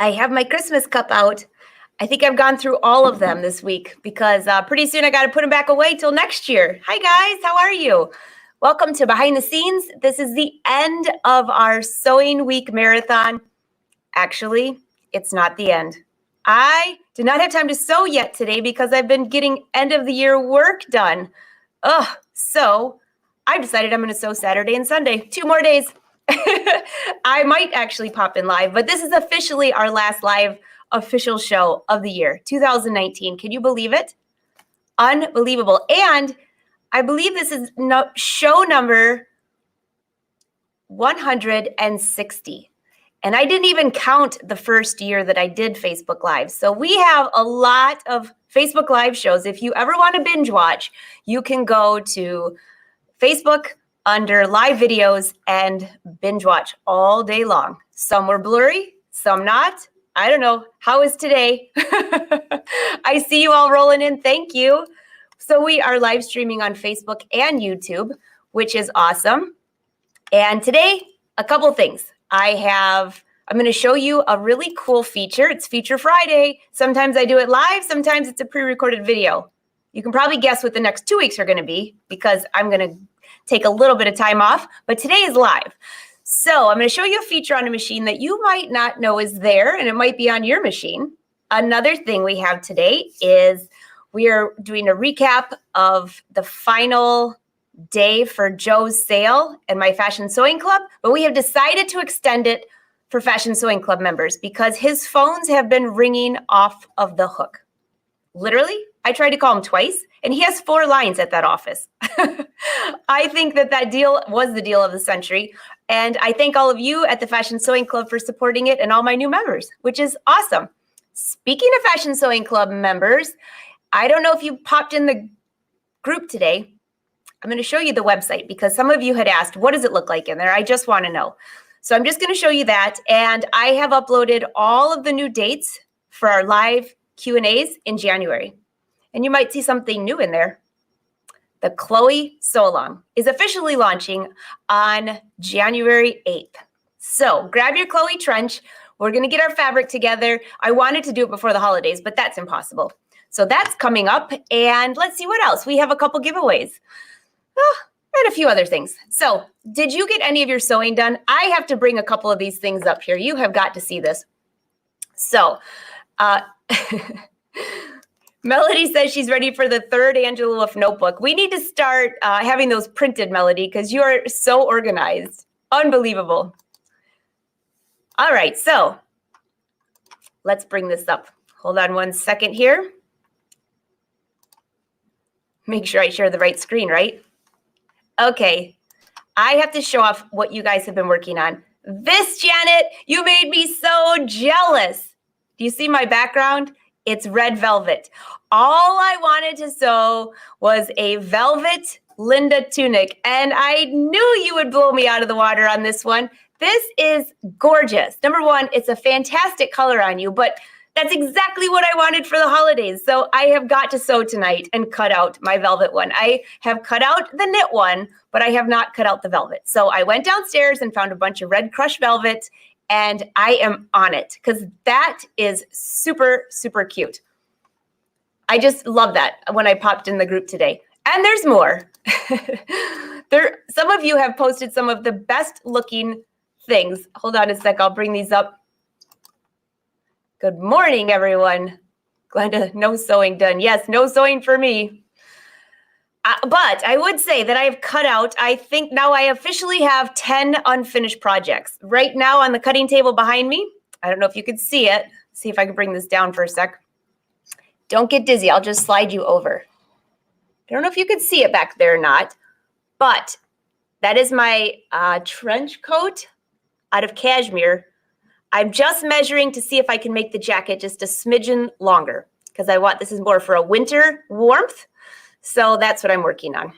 I have my Christmas cup out. I think I've gone through all of them this week because pretty soon I got to put them back away till next year. Hi guys, how are you? Welcome to Behind the Scenes. This is the end of our Sewing Week Marathon. Actually, it's not the end. I did not have time to sew yet today because I've been getting end of the year work done. So I decided I'm going to sew Saturday and Sunday, 2 more days. I might actually pop in live, but this is officially our last live official show of the year, 2019. Can you believe it? Unbelievable. And I believe this is show number 160. And I didn't even count the first year that I did Facebook Live. So we have a lot of Facebook Live shows. If you ever want to binge watch, you can go to Facebook under live videos and binge watch all day long. Some were blurry, some not. I don't know. How is today? I see you all rolling in. Thank you. So we are live streaming on Facebook and YouTube, which is awesome. And today, a couple things. I'm going to show you a really cool feature. It's Feature Friday. Sometimes I do it live. Sometimes it's a pre-recorded video. You can probably guess what the next 2 weeks are going to be because I'm going to take a little bit of time off, but today is live. So I'm going to show you a feature on a machine that you might not know is there, and it might be on your machine. Another thing we have today is we are doing a recap of the final day for Joe's sale and my Fashion Sewing Club, but we have decided to extend it for Fashion Sewing Club members because his phones have been ringing off of the hook. Literally, I tried to call him twice, and he has 4 lines at that office. I think that deal was the deal of the century, and I thank all of you at the Fashion Sewing Club for supporting it and all my new members, which is awesome. Speaking of Fashion Sewing Club members, I don't know if you popped in the group today. I'm going to show you the website because some of you had asked, what does it look like in there? I just want to know. So I'm just going to show you that, and I have uploaded all of the new dates for our live Q&As in January. And you might see something new in there. The Chloe Sew-Along is officially launching on January 8th. So grab your Chloe trench. We're going to get our fabric together. I wanted to do it before the holidays, but that's impossible. So that's coming up. And let's see what else. We have a couple giveaways and a few other things. So did you get any of your sewing done? I have to bring a couple of these things up here. You have got to see this. So Melody says she's ready for the 3rd Angela Wolf notebook. We need to start having those printed, Melody, because you are so organized. Unbelievable. All right, so let's bring this up. Hold on one second here. Make sure I share the right screen, right? Okay, I have to show off what you guys have been working on. This, Janet, you made me so jealous. Do you see my background? It's red velvet. All I wanted to sew was a velvet Linda tunic, and I knew you would blow me out of the water on this one. This is gorgeous. Number one, it's a fantastic color on you, but that's exactly what I wanted for the holidays. So I have got to sew tonight and cut out my velvet one. I have cut out the knit one, but I have not cut out the velvet. So I went downstairs and found a bunch of red crushed velvet, and I am on it because that is super, super cute. I just love that when I popped in the group today. And there's more. Some of you have posted some of the best looking things. Hold on a sec. I'll bring these up. Good morning, everyone. Glenda, no sewing done. Yes, no sewing for me. But I would say that I've cut out, I think now I officially have 10 unfinished projects. Right now on the cutting table behind me, I don't know if you could see it. See if I can bring this down for a sec. Don't get dizzy. I'll just slide you over. I don't know if you could see it back there or not, but that is my trench coat out of cashmere. I'm just measuring to see if I can make the jacket just a smidgen longer because this is more for a winter warmth. So that's what I'm working on.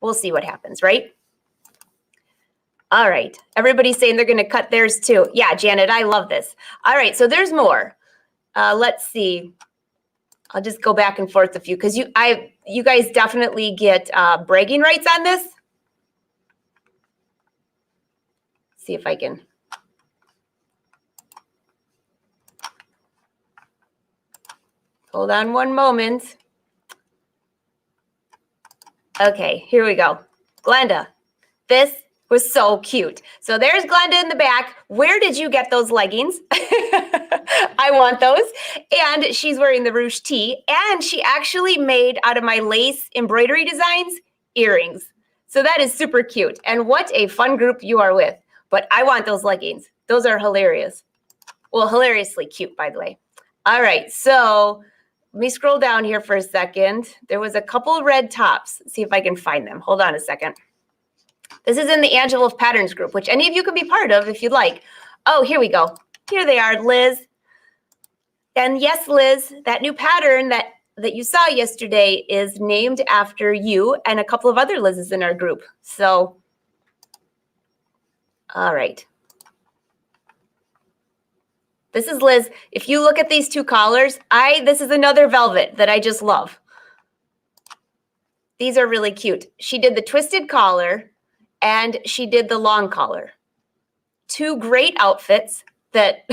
We'll see what happens, right? All right. Everybody's saying they're going to cut theirs too. Yeah, Janet, I love this. All right. So there's more. Let's see. I'll just go back and forth a few because you guys definitely get bragging rights on this. See if I can. Hold on one moment. Okay, here we go. Glenda, this was so cute. So there's Glenda in the back. Where did you get those leggings? I want those. And she's wearing the ruche tee. And she actually made, out of my lace embroidery designs, earrings. So that is super cute. And what a fun group you are with. But I want those leggings. Those are hilarious. Well, hilariously cute, by the way. All right, so let me scroll down here for a second. There was a couple red tops. Let's see if I can find them. Hold on a second. This is in the Angela Wolf Patterns group, which any of you can be part of if you'd like. Oh, here we go. Here they are, Liz. And yes, Liz, that new pattern that you saw yesterday is named after you and a couple of other Liz's in our group. So, all right. This is Liz. If you look at these two collars, this is another velvet that I just love. These are really cute. She did the twisted collar and she did the long collar. Two great outfits that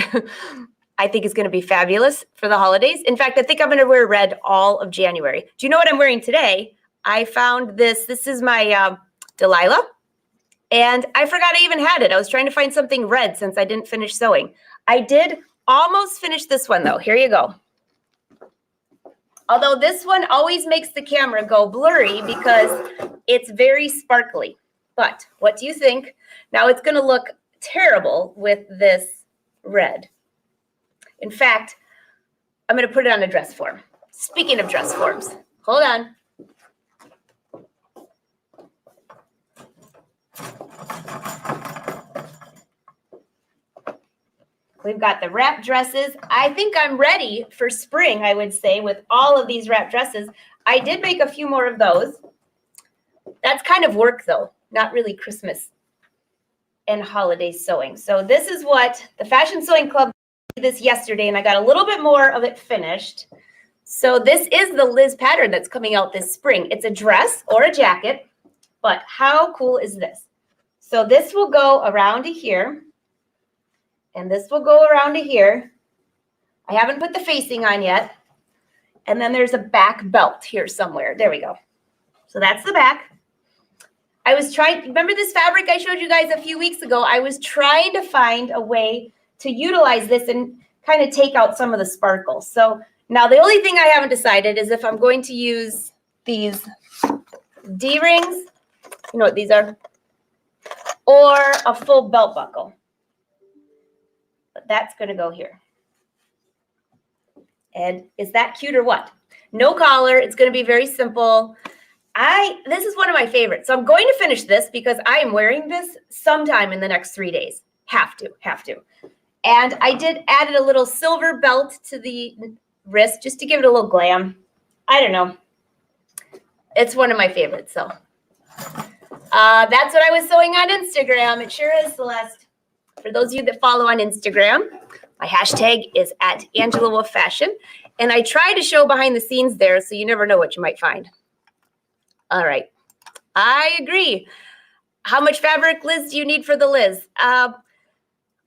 I think is going to be fabulous for the holidays. In fact, I think I'm going to wear red all of January. Do you know what I'm wearing today? I found this. This is my Delilah. And I forgot I even had it. I was trying to find something red since I didn't finish sewing. I did almost finish this one, though. Here you go. Although this one always makes the camera go blurry because it's very sparkly. But what do you think? Now it's going to look terrible with this red. In fact, I'm going to put it on a dress form. Speaking of dress forms, hold on. We've got the wrap dresses. I think I'm ready for spring, I would say, with all of these wrap dresses. I did make a few more of those. That's kind of work, though, not really Christmas and holiday sewing. So this is what the Fashion Sewing Club did this yesterday, and I got a little bit more of it finished. So this is the Liz pattern that's coming out this spring. It's a dress or a jacket, but how cool is this? So this will go around to here. And this will go around to here. I haven't put the facing on yet. And then there's a back belt here somewhere. There we go. So that's the back. I was trying, remember this fabric I showed you guys a few weeks ago? I was trying to find a way to utilize this and kind of take out some of the sparkles. So now the only thing I haven't decided is if I'm going to use these D-rings, you know what these are, or a full belt buckle. But that's going to go here. And is that cute or what? No collar. It's going to be very simple. This is one of my favorites. So I'm going to finish this because I am wearing this sometime in the next 3 days. Have to. And I did added a little silver belt to the wrist just to give it a little glam. I don't know. It's one of my favorites. So that's what I was sewing on Instagram. It sure is, Celeste. For those of you that follow on Instagram, my hashtag is @AngelaWolfFashion. And I try to show behind the scenes there, so you never know what you might find. All right. I agree. How much fabric, Liz, do you need for the Liz? I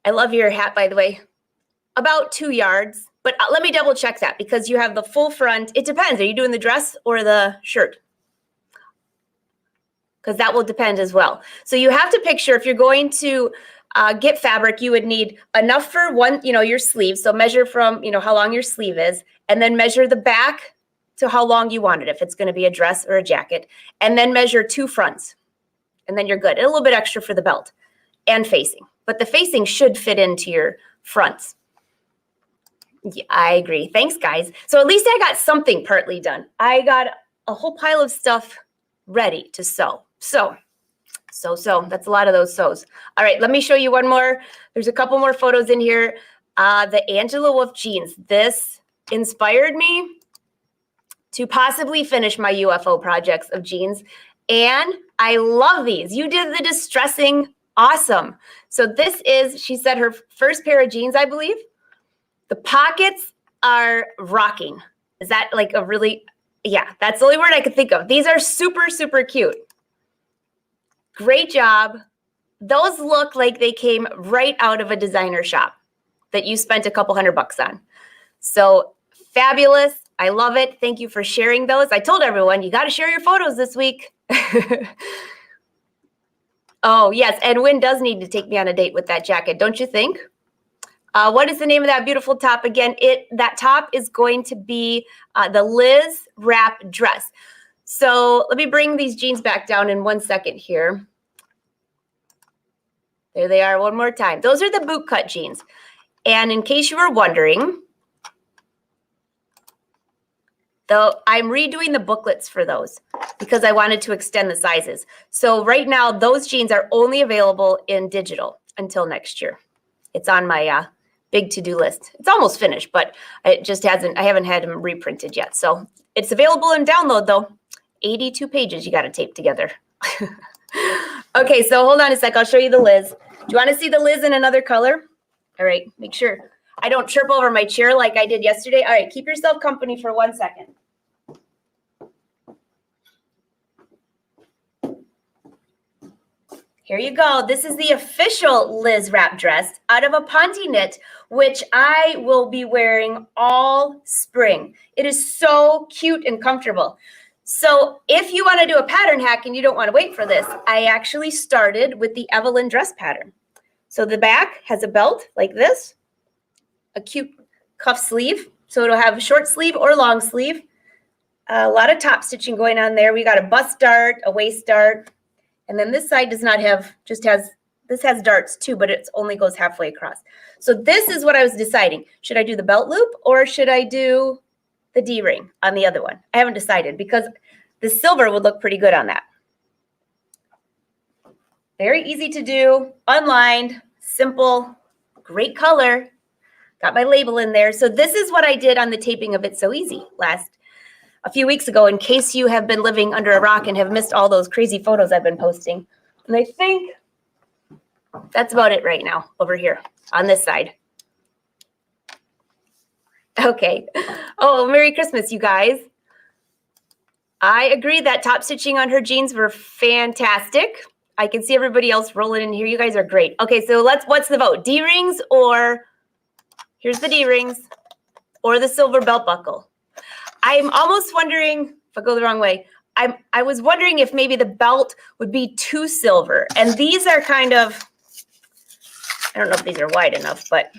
love your hat, by the way. About 2 yards. But let me double check that because you have the full front. It depends. Are you doing the dress or the shirt? Because that will depend as well. So you have to picture if you're going to get fabric, you would need enough for one, your sleeve. So measure from, how long your sleeve is, and then measure the back to how long you want it, if it's going to be a dress or a jacket, and then measure 2 fronts, and then you're good. And a little bit extra for the belt and facing, but the facing should fit into your fronts. Yeah, I agree. Thanks, guys. So at least I got something partly done. I got a whole pile of stuff ready to sew. So that's a lot of those sews. All right, let me show you one more. There's a couple more photos in here. The Angela Wolf jeans. This inspired me to possibly finish my UFO projects of jeans. And I love these. You did the distressing. Awesome. So this is, she said, her first pair of jeans, I believe. The pockets are rocking. Is that like a really, yeah, that's the only word I could think of. These are super, super cute. Great job. Those look like they came right out of a designer shop that you spent a couple $100 on. So fabulous. I love it. Thank you for sharing those. I told everyone, you got to share your photos this week. Oh, yes. And Wynn does need to take me on a date with that jacket, don't you think? What is the name of that beautiful top again? That top is going to be the Liz wrap dress. So let me bring these jeans back down in 1 second here. There they are one more time. Those are the boot cut jeans. And in case you were wondering, though, I'm redoing the booklets for those because I wanted to extend the sizes. So right now, those jeans are only available in digital until next year. It's on my big to-do list. It's almost finished, but I haven't had them reprinted yet. So it's available in download though. 82 pages you got to tape together. Okay, so hold on a sec. I'll show you the Liz. Do you want to see the Liz in another color? All right, make sure I don't trip over my chair like I did yesterday. All right, keep yourself company for 1 second. Here you go. This is the official Liz wrap dress out of a Ponte knit, which I will be wearing all spring. It is so cute and comfortable. So if you want to do a pattern hack and you don't want to wait for this, I actually started with the Evelyn dress pattern. So the back has a belt like this, a cute cuff sleeve. So it'll have a short sleeve or long sleeve. A lot of top stitching going on there. We got a bust dart, a waist dart. And then this side does not have, this has darts too, but it only goes halfway across. So this is what I was deciding. Should I do the belt loop or should I do the D-ring on the other one? I haven't decided because the silver would look pretty good on that. Very easy to do, unlined, simple, great color. Got my label in there. So this is what I did on the taping of It's So Easy a few weeks ago, in case you have been living under a rock and have missed all those crazy photos I've been posting. And I think that's about it right now over here on this side. Okay. Oh, Merry Christmas, you guys. I agree that top stitching on her jeans were fantastic. I can see everybody else rolling in here. You guys are great. Okay, so what's the vote? D-rings or, here's the D-rings, or the silver belt buckle. I'm almost wondering, if I go the wrong way, I was wondering if maybe the belt would be too silver. And these are kind of, I don't know if these are wide enough, but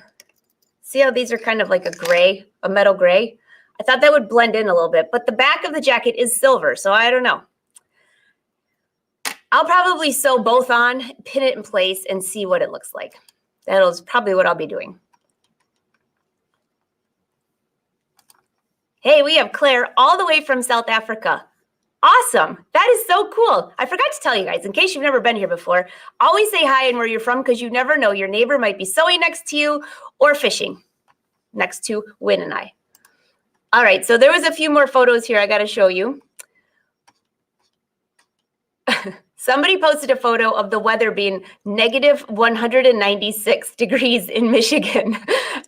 see how these are kind of like a gray, a metal gray? I thought that would blend in a little bit, but the back of the jacket is silver, so I don't know. I'll probably sew both on, pin it in place, and see what it looks like. That'll probably what I'll be doing. Hey, we have Claire all the way from South Africa. Awesome. That is so cool. I forgot to tell you guys, in case you've never been here before, always say hi and where you're from because you never know. Your neighbor might be sewing next to you or fishing next to Wynn and I. All right, so there was a few more photos here I got to show you. Somebody posted a photo of the weather being negative 196 degrees in Michigan.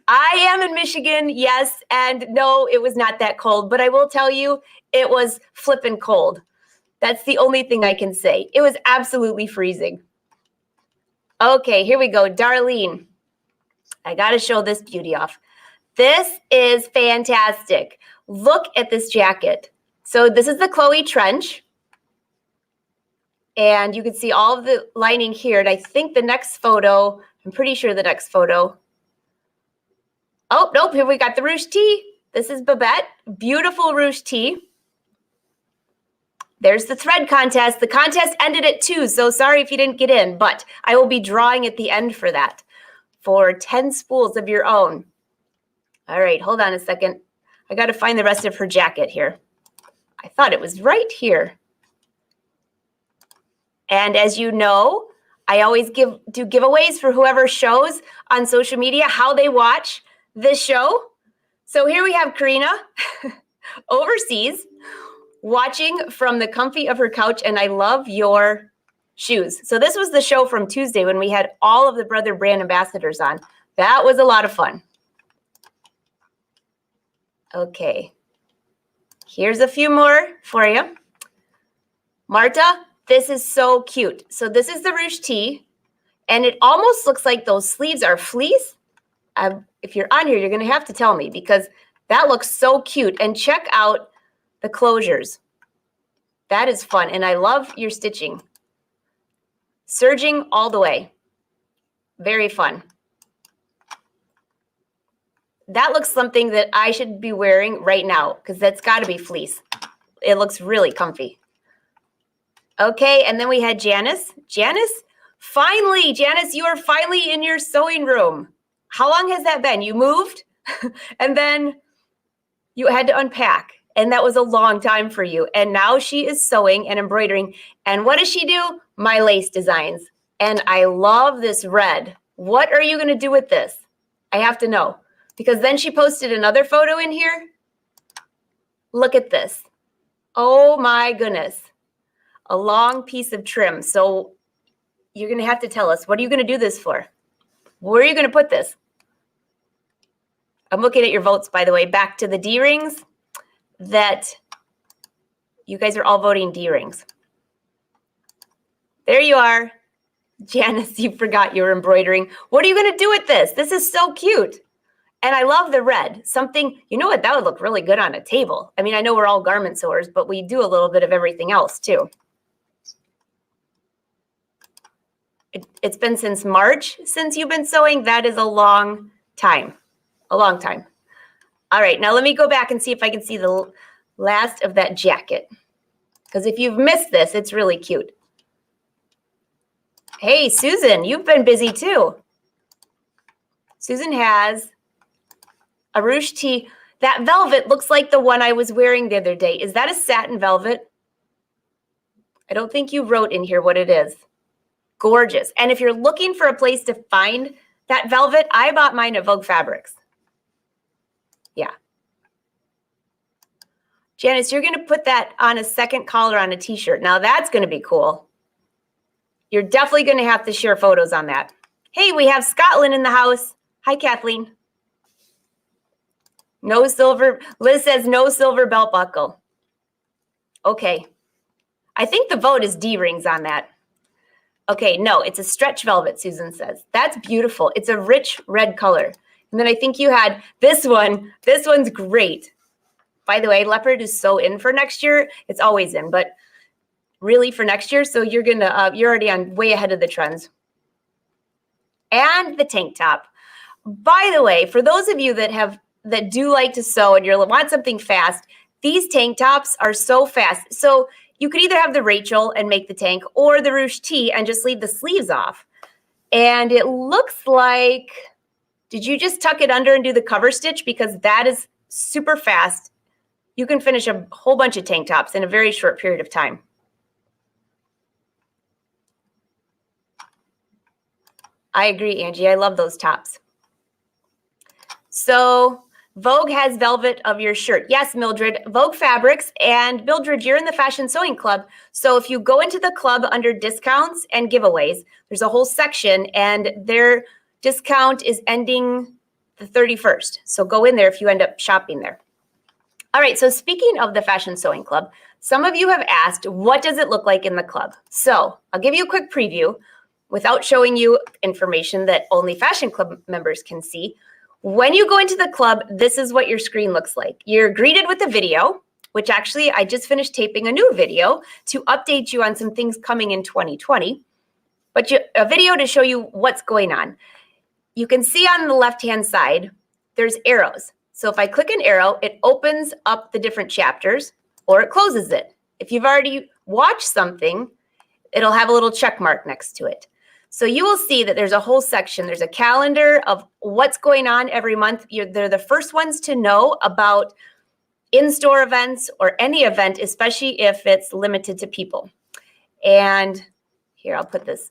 I am in Michigan, yes, and no, it was not that cold, but I will tell you, it was flippin' cold. That's the only thing I can say. It was absolutely freezing. Okay, here we go. Darlene, I got to show this beauty off. This is fantastic. Look at this jacket. So this is the Chloe trench. And you can see all of the lining here. And I think the next photo, I'm pretty sure the next photo. Oh, nope, here we got the ruche tee. This is Babette. Beautiful ruche tee. There's the thread contest. The contest ended at 2, so sorry if you didn't get in, but I will be drawing at the end for that for 10 spools of your own. All right, hold on a second. I got to find the rest of her jacket here. I thought it was right here. And as you know, I always do giveaways for whoever shows on social media how they watch this show. So here we have Karina overseas watching from the comfy of her couch, and I love your shoes. So this was the show from Tuesday when we had all of the Brother brand ambassadors on. That was a lot of fun. Okay, here's a few more for you. Marta, this is so cute. So this is the ruche tee, and it almost looks like those sleeves are fleece. If you're on here, you're going to have to tell me because That looks so cute. And check out the closures. That is fun. And I love your stitching. Serging all the way. Very fun. That looks something that I should be wearing right now because that's got to be fleece. It looks really comfy. Okay, and then we had Janice. Janice, finally, Janice, you are finally in your sewing room. How long has that been? You moved and then you had to unpack. And that was a long time for you. And now she is sewing and embroidering. And what does she do? My lace designs. And I love this red. What are you going to do with this? I have to know. Because then she posted another photo in here. Look at this. Oh my goodness. A long piece of trim. So you're going to have to tell us, what are you going to do this for? Where are you going to put this? I'm looking at your votes, by the way, back to the D-rings that you guys are all voting D-rings. There you are. Janice, you forgot you were embroidering. What are you going to do with this? This is so cute. And I love the red. Something, you know what, that would look really good on a table. I mean, I know we're all garment sewers, but we do a little bit of everything else too. It's been since March since you've been sewing. That is a long time. A long time. All right, now let me go back and see if I can see the last of that jacket. Because if you've missed this, it's really cute. Hey, Susan, you've been busy too. Susan has a ruche tee. That velvet looks like the one I was wearing the other day. Is that a satin velvet? I don't think you wrote in here what it is. Gorgeous. And if you're looking for a place to find that velvet, I bought mine at Vogue Fabrics. Yeah. Janice, you're going to put that on a second collar on a t-shirt. Now that's going to be cool. You're definitely going to have to share photos on that. Hey, we have Scotland in the house. Hi, Kathleen. No silver. Liz says no silver belt buckle. Okay. I think the vote is D-rings on that. Okay, no, it's a stretch velvet, Susan says. That's beautiful. It's a rich red color. And then I think you had this one. This one's great. By the way, leopard is so in for next year. It's always in, but really for next year. So you're you're already on way ahead of the trends. And the tank top. By the way, for those of you that do like to sew and you want something fast, these tank tops are so fast. So you could either have the Rachel and make the tank or the ruche tee and just leave the sleeves off. And it looks like, did you just tuck it under and do the cover stitch? Because that is super fast. You can finish a whole bunch of tank tops in a very short period of time. I agree, Angie. I love those tops. So Vogue has velvet of your shirt. Yes, Mildred, Vogue Fabrics. And Mildred, you're in the Fashion Sewing Club. So if you go into the club under discounts and giveaways, there's a whole section and their discount is ending the 31st. So go in there if you end up shopping there. All right, so speaking of the Fashion Sewing Club, some of you have asked, what does it look like in the club? So I'll give you a quick preview without showing you information that only Fashion Club members can see. When you go into the club, this is what your screen looks like. You're greeted with a video, which actually I just finished taping a new video to update you on some things coming in 2020, but a video to show you what's going on. You can see on the left-hand side, there's arrows. So if I click an arrow, it opens up the different chapters or it closes it. If you've already watched something, it'll have a little check mark next to it. So you will see that there's a whole section. There's a calendar of what's going on every month. They're the first ones to know about in-store events or any event, especially if it's limited to people. And here, I'll put this.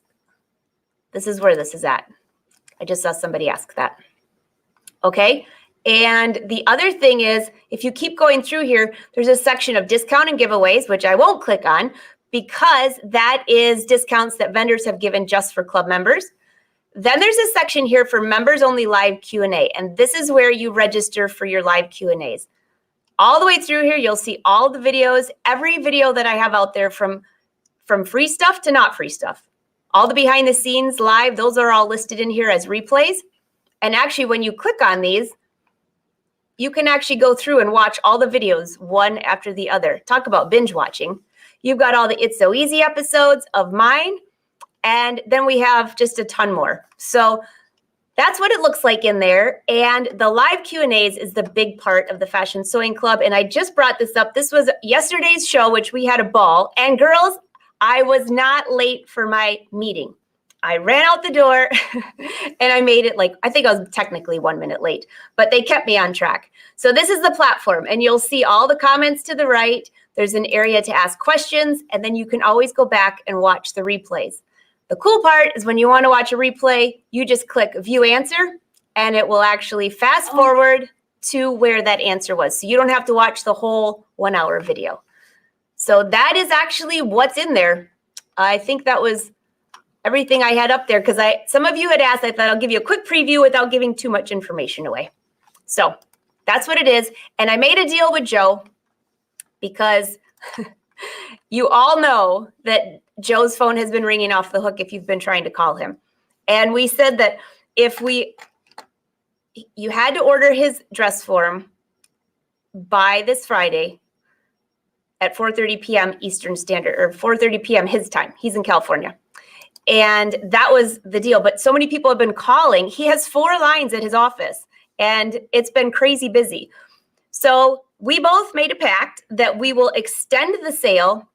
This is where this is at. I just saw somebody ask that. Okay. And the other thing is, if you keep going through here, there's a section of discount and giveaways, which I won't click on, because that is discounts that vendors have given just for club members. Then there's a section here for members only live Q&A. And this is where you register for your live Q&As. All the way through here, you'll see all the videos, every video that I have out there from free stuff to not free stuff. All the behind the scenes live, those are all listed in here as replays. And actually, when you click on these, you can actually go through and watch all the videos one after the other. Talk about binge watching. You've got all the It's So Easy episodes of mine, and then we have just a ton more. So that's what it looks like in there. And the live Q&As is the big part of the Fashion Sewing Club. And I just brought this up. This was yesterday's show, which we had a ball. And girls, I was not late for my meeting. I ran out the door and I made it I think I was technically 1 minute late, but they kept me on track. So this is the platform, and you'll see all the comments to the right. There's an area to ask questions, and then you can always go back and watch the replays. The cool part is when you want to watch a replay, you just click View Answer, and it will actually fast forward to where that answer was. So you don't have to watch the whole 1 hour video. So that is actually what's in there. I think that was everything I had up there, because some of you had asked. I thought I'll give you a quick preview without giving too much information away. So that's what it is. And I made a deal with Joe because you all know that Joe's phone has been ringing off the hook if you've been trying to call him. And we said that you had to order his dress form by this Friday at 4:30 p.m. Eastern Standard, or 4:30 p.m. his time. He's in California. And that was the deal. But so many people have been calling. He has 4 lines at his office, and it's been crazy busy. So we both made a pact that we will extend the sale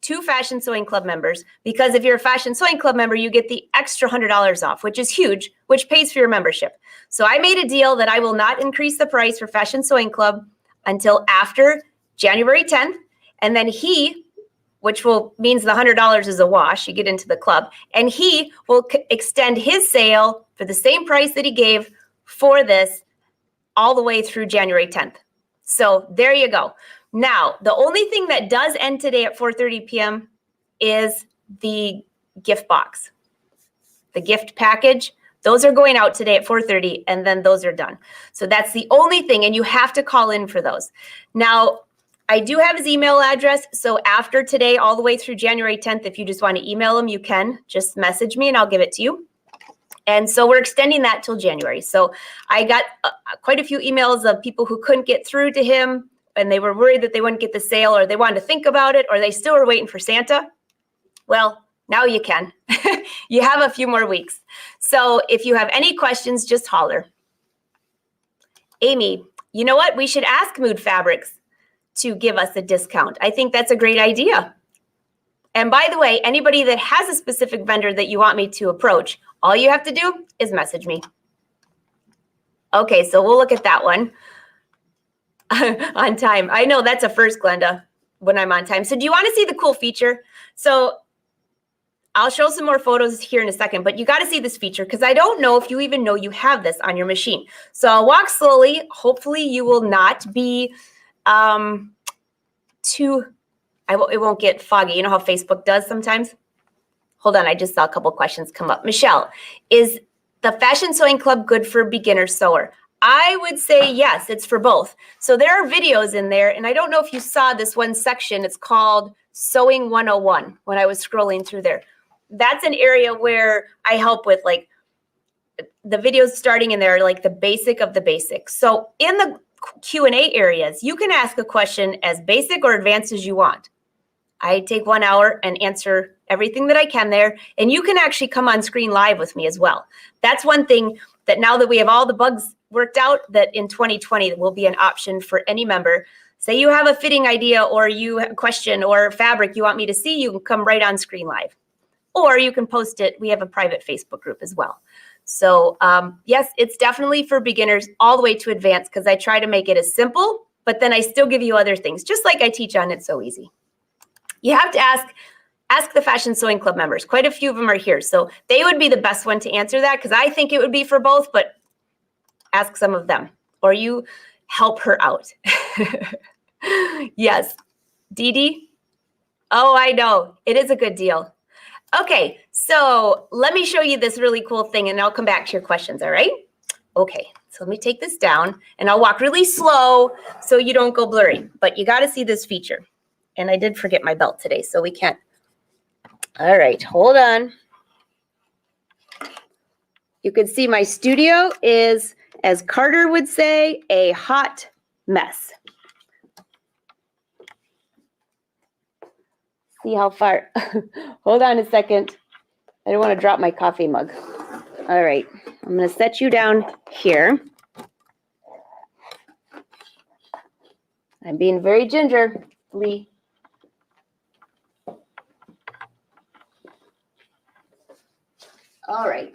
to Fashion Sewing Club members, because if you're a Fashion Sewing Club member, you get the extra $100 off, which is huge, which pays for your membership. So I made a deal that I will not increase the price for Fashion Sewing Club until after January 10th. And then which means the $100 is a wash, you get into the club, and he will extend his sale for the same price that he gave for this all the way through January 10th. So there you go. Now, the only thing that does end today at 4:30 p.m. is the gift box, the gift package. Those are going out today at 4:30, and then those are done. So that's the only thing, and you have to call in for those. Now, I do have his email address. So after today, all the way through January 10th, if you just want to email him, you can just message me and I'll give it to you. And so we're extending that till January. So I got quite a few emails of people who couldn't get through to him, and they were worried that they wouldn't get the sale, or they wanted to think about it, or they still were waiting for Santa. Well, now you can. You have a few more weeks. So if you have any questions, just holler. Amy, you know what? We should ask Mood Fabrics to give us a discount. I think that's a great idea. And by the way, anybody that has a specific vendor that you want me to approach, all you have to do is message me. Okay, so we'll look at that one. On time. I know that's a first, Glenda, when I'm on time. So do you want to see the cool feature? So I'll show some more photos here in a second, but you got to see this feature, because I don't know if you even know you have this on your machine. So I'll walk slowly. Hopefully you will not be it won't get foggy. You know how Facebook does sometimes? Hold on, I just saw a couple questions come up. Michelle, is the Fashion Sewing Club good for beginner sewer? I would say yes, it's for both. So there are videos in there, and I don't know if you saw this one section. It's called Sewing 101 when I was scrolling through there. That's an area where I help with the videos starting in there, the basic of the basics. So in the Q&A areas, you can ask a question as basic or advanced as you want. I take 1 hour and answer everything that I can there, and you can actually come on screen live with me as well. That's one thing that now that we have all the bugs worked out, that in 2020 will be an option for any member. Say you have a fitting idea, or you have a question or fabric you want me to see, you can come right on screen live. Or you can post it. We have a private Facebook group as well. So yes, it's definitely for beginners all the way to advanced, because I try to make it as simple, but then I still give you other things, just like I teach on It's So Easy. You have to ask the Fashion Sewing Club members. Quite a few of them are here, so they would be the best one to answer that, because I think it would be for both, but ask some of them, or you help her out. Yes. Dee Dee? Oh, I know. It is a good deal. Okay, so let me show you this really cool thing, and I'll come back to your questions, all right? Okay, so let me take this down, and I'll walk really slow so you don't go blurry, but you got to see this feature. And I did forget my belt today, so we can't. All right, hold on. You can see my studio is as Carter would say, a hot mess. See how far, hold on a second. I don't want to drop my coffee mug. All right, I'm going to set you down here. I'm being very gingerly. All right.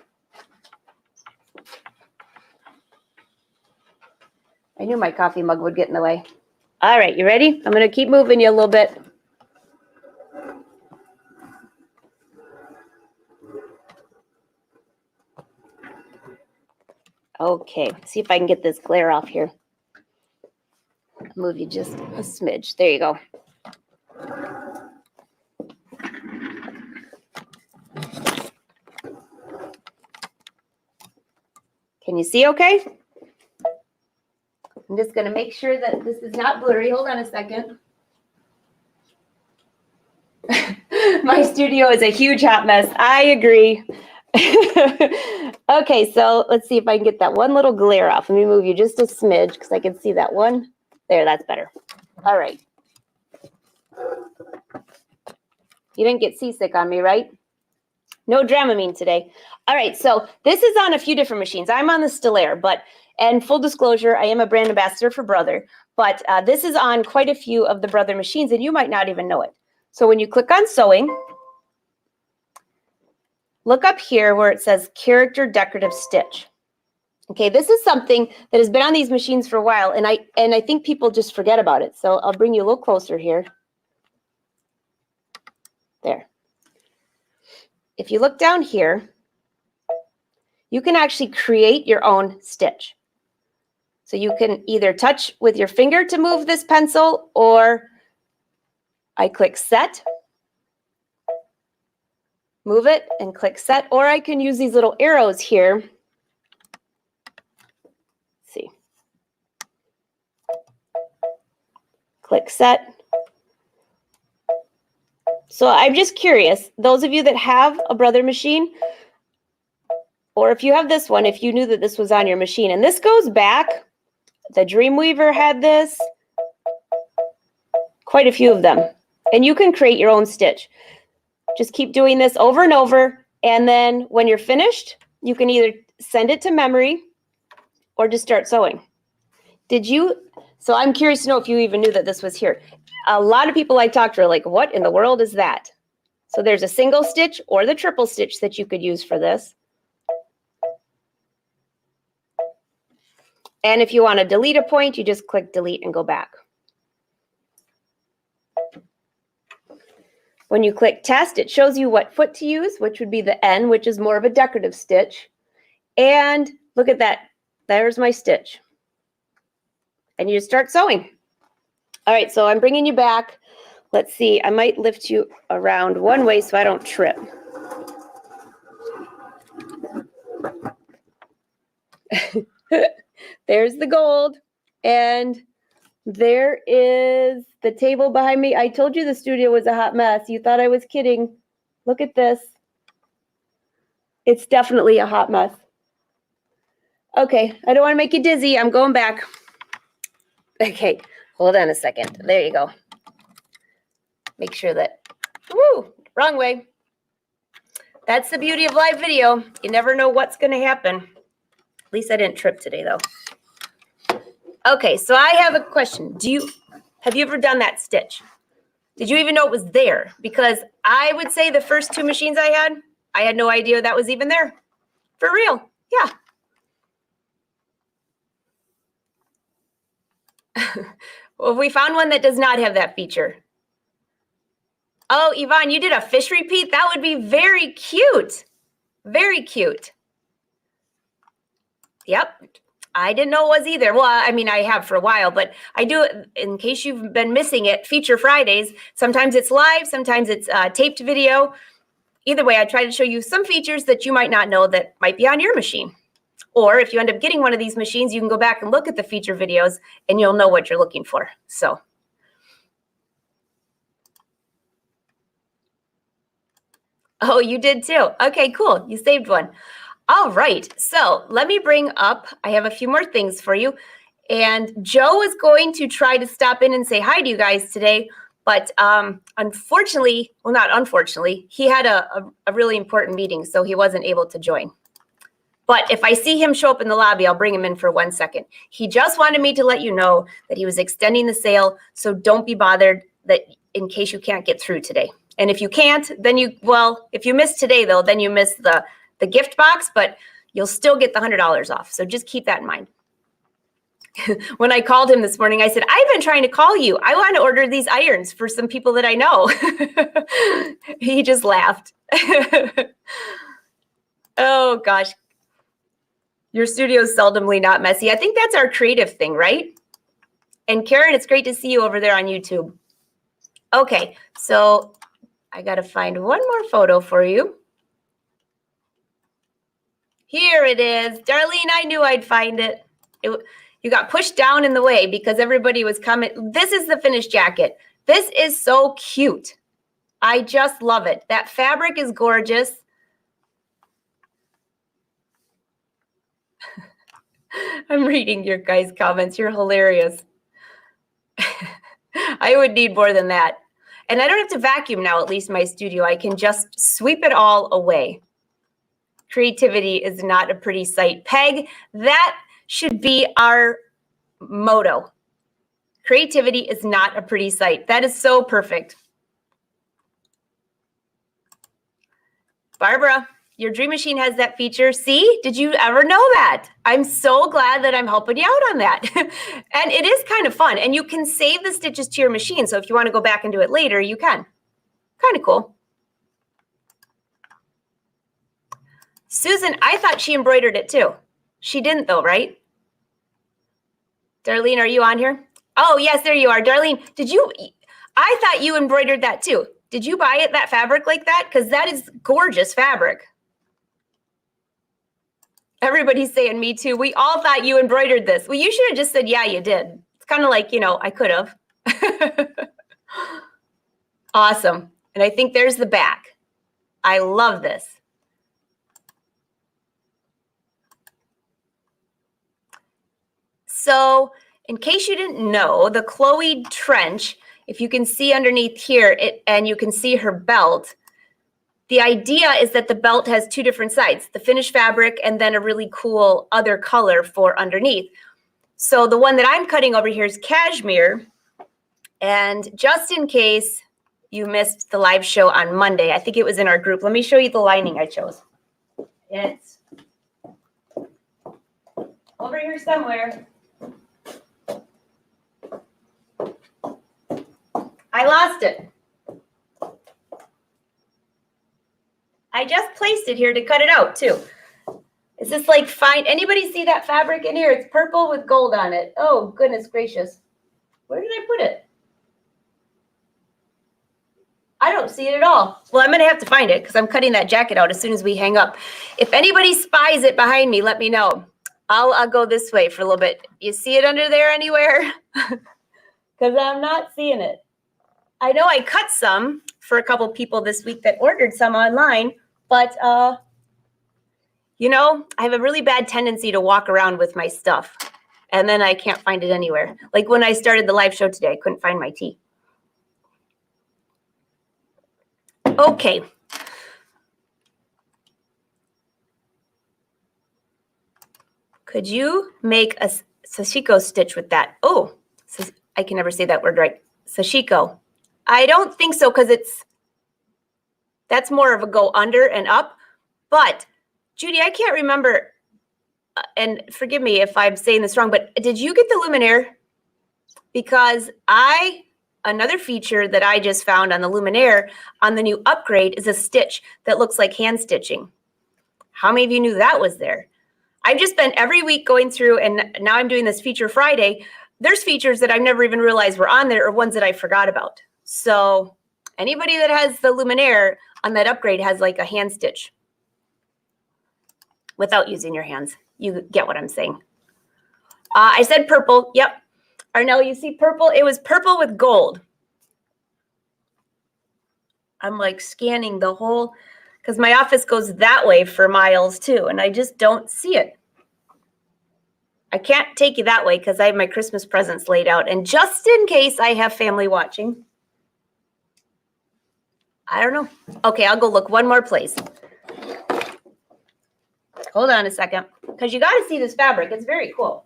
I knew my coffee mug would get in the way. All right, you ready? I'm going to keep moving you a little bit. Okay, see if I can get this glare off here. Move you just a smidge. There you go. Can you see okay? I'm just going to make sure that this is not blurry. Hold on a second. My studio is a huge hot mess. I agree. Okay, so let's see if I can get that one little glare off. Let me move you just a smidge because I can see that one. There, that's better. All right. You didn't get seasick on me, right? No Dramamine today. All right, so this is on a few different machines. I'm on the Stellaire, and full disclosure, I am a brand ambassador for Brother, but this is on quite a few of the Brother machines, and you might not even know it. So when you click on sewing, look up here where it says character decorative stitch. Okay, this is something that has been on these machines for a while, and I think people just forget about it. So I'll bring you a little closer here. There. If you look down here, you can actually create your own stitch. So you can either touch with your finger to move this pencil, or I click set, move it and click set, or I can use these little arrows here. See. Click set. So I'm just curious, those of you that have a Brother machine, or if you have this one, if you knew that this was on your machine, and this goes back, the Dreamweaver had this, quite a few of them, and you can create your own stitch. Just keep doing this over and over, and then when you're finished, you can either send it to memory or just start sewing. So I'm curious to know if you even knew that this was here. A lot of people I talk to are like, what in the world is that? So there's a single stitch or the triple stitch that you could use for this. And if you want to delete a point, you just click delete and go back. When you click test, it shows you what foot to use, which would be the N, which is more of a decorative stitch. And look at that. There's my stitch. And you just start sewing. All right, so I'm bringing you back. Let's see, I might lift you around one way so I don't trip. There's the gold, and there is the table behind me. I told you the studio was a hot mess. You thought I was kidding. Look at this. It's definitely a hot mess. Okay, I don't want to make you dizzy. I'm going back. Okay, hold on a second. There you go. Make sure that, woo, wrong way. That's the beauty of live video. You never know what's going to happen. At least I didn't trip today, though. Okay, so I have a question. Have you ever done that stitch? Did you even know it was there? Because I would say the first two machines I had no idea that was even there. For real, yeah. Well, we found one that does not have that feature. Oh, Yvonne, you did a fish repeat? That would be very cute. Very cute. Yep. I didn't know it was either. Well, I mean, I have for a while, but I do it in case you've been missing it. Feature Fridays. Sometimes it's live. Sometimes it's taped video. Either way, I try to show you some features that you might not know that might be on your machine. Or if you end up getting one of these machines, you can go back and look at the feature videos and you'll know what you're looking for. So. Oh, you did too. Okay, cool. You saved one. All right, so let me bring up, I have a few more things for you. And Joe is going to try to stop in and say hi to you guys today. But unfortunately, well, not unfortunately, he had a really important meeting, so he wasn't able to join. But if I see him show up in the lobby, I'll bring him in for 1 second. He just wanted me to let you know that he was extending the sale, so don't be bothered that in case you can't get through today. And if you can't, then if you miss today, though, then you miss the gift box, but you'll still get the $100 off. So just keep that in mind. When I called him this morning, I said, I've been trying to call you. I want to order these irons for some people that I know. He just laughed. Oh, gosh. Your studio is seldomly not messy. I think that's our creative thing, right? And Karen, it's great to see you over there on YouTube. Okay, so I got to find one more photo for you. Here it is. Darlene, I knew I'd find it. You got pushed down in the way because everybody was coming. This is the finished jacket. This is so cute. I just love it. That fabric is gorgeous. I'm reading your guys' comments. You're hilarious. I would need more than that. And I don't have to vacuum now, at least in my studio. I can just sweep it all away. Creativity is not a pretty sight. Peg, that should be our motto. Creativity is not a pretty sight. That is so perfect. Barbara, your Dream Machine has that feature. See, did you ever know that? I'm so glad that I'm helping you out on that. And it is kind of fun. And you can save the stitches to your machine. So if you want to go back and do it later, you can. Kind of cool. Susan, I thought she embroidered it too. She didn't though, right? Darlene, are you on here? Oh, yes, there you are. Darlene, I thought you embroidered that too. Did you buy it, that fabric like that? Because that is gorgeous fabric. Everybody's saying me too. We all thought you embroidered this. Well, you should have just said, yeah, you did. It's kind of like, I could have. Awesome. And I think there's the back. I love this. So in case you didn't know, the Chloe trench, if you can see underneath here, and you can see her belt, the idea is that the belt has two different sides, the finished fabric and then a really cool other color for underneath. So the one that I'm cutting over here is cashmere. And just in case you missed the live show on Monday, I think it was in our group. Let me show you the lining I chose. It's over here somewhere. I lost it. I just placed it here to cut it out too. Is this like fine? Anybody see that fabric in here? It's purple with gold on it. Oh, goodness gracious. Where did I put it? I don't see it at all. Well, I'm going to have to find it because I'm cutting that jacket out as soon as we hang up. If anybody spies it behind me, let me know. I'll go this way for a little bit. You see it under there anywhere? Because I'm not seeing it. I know I cut some for a couple people this week that ordered some online, but, I have a really bad tendency to walk around with my stuff, and then I can't find it anywhere. Like when I started the live show today, I couldn't find my tea. Okay. Could you make a sashiko stitch with that? Oh, I can never say that word right. Sashiko. I don't think so because that's more of a go under and up. But Judy, I can't remember, and forgive me if I'm saying this wrong, but did you get the Luminaire? Because another feature that I just found on the Luminaire on the new upgrade is a stitch that looks like hand stitching. How many of you knew that was there? I've just been every week going through, and now I'm doing this Feature Friday. There's features that I've never even realized were on there or ones that I forgot about. So anybody that has the Luminaire on that upgrade has like a hand stitch without using your hands. You get what I'm saying. I said purple. Yep. Arnell, you see purple? It was purple with gold. I'm like scanning the whole, because my office goes that way for miles too, and I just don't see it. I can't take you that way because I have my Christmas presents laid out, and just in case I have family watching, I don't know. Okay, I'll go look one more place. Hold on a second, because you got to see this fabric. It's very cool.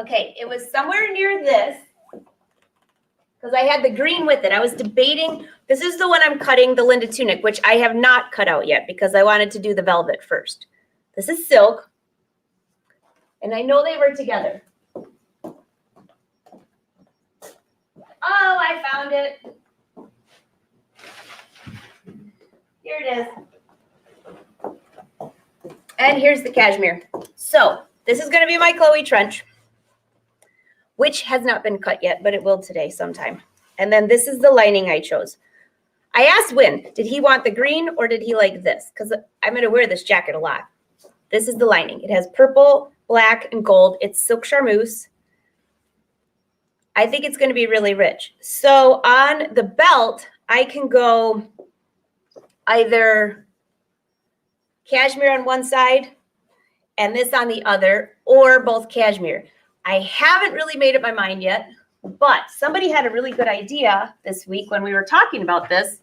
Okay, it was somewhere near this, because I had the green with it. I was debating. This is the one I'm cutting, the Linda tunic, which I have not cut out yet because I wanted to do the velvet first. This is silk, and I know they were together. Oh, I found it. Here it is. And here's the cashmere. So this is going to be my Chloe trench, which has not been cut yet, but it will today sometime. And then this is the lining I chose. I asked Win, did he want the green or did he like this? Because I'm going to wear this jacket a lot. This is the lining. It has purple, black, and gold. It's silk charmeuse. I think it's going to be really rich. So on the belt, I can go either cashmere on one side and this on the other, or both cashmere. I haven't really made up my mind yet, but somebody had a really good idea this week when we were talking about this,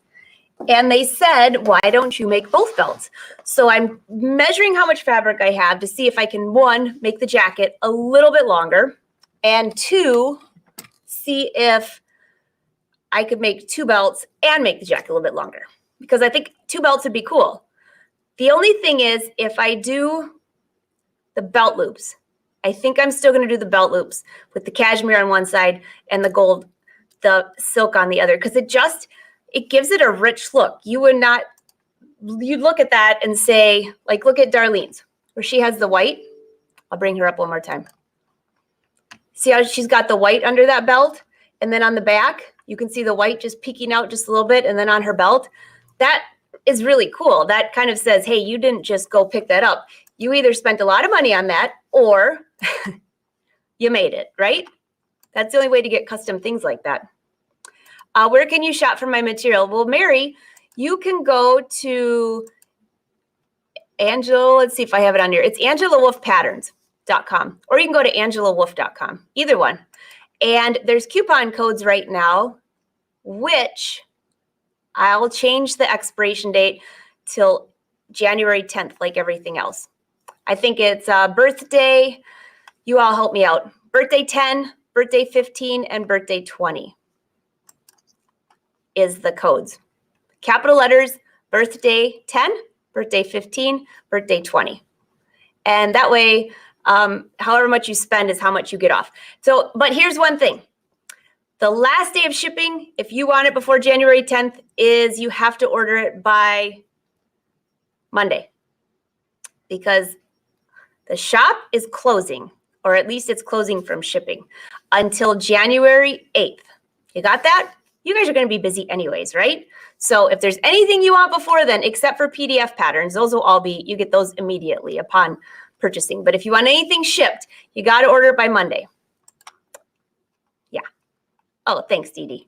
and they said, why don't you make both belts? So I'm measuring how much fabric I have to see if I can, one, make the jacket a little bit longer, and two, see if I could make two belts and make the jacket a little bit longer, because I think two belts would be cool. The only thing is, if I do the belt loops, I think I'm still going to do the belt loops with the cashmere on one side and the silk on the other, because it gives it a rich look. You'd look at that and say, like, look at Darlene's, where she has the white. I'll bring her up one more time. See how she's got the white under that belt? And then on the back, you can see the white just peeking out just a little bit, and then on her belt. That is really cool. That kind of says, hey, you didn't just go pick that up. You either spent a lot of money on that or you made it, right? That's the only way to get custom things like that. Where can you shop for my material? Well, Mary, you can go to Angela. Let's see if I have it on here. It's AngelaWolfPatterns.com, or you can go to AngelaWolf.com, either one. And there's coupon codes right now, which I'll change the expiration date till January 10th, like everything else. I think it's birthday. You all help me out. Birthday 10, birthday 15, and birthday 20 is the codes. Capital letters, birthday 10, birthday 15, birthday 20. And that way, however much you spend is how much you get off. So, but here's one thing. The last day of shipping, if you want it before January 10th, is you have to order it by Monday, because the shop is closing, or at least it's closing from shipping, until January 8th. You got that? You guys are going to be busy anyways, right? So if there's anything you want before then, except for PDF patterns, those will all be, you get those immediately upon purchasing. But if you want anything shipped, you got to order it by Monday. Yeah. Oh, thanks, Dee Dee.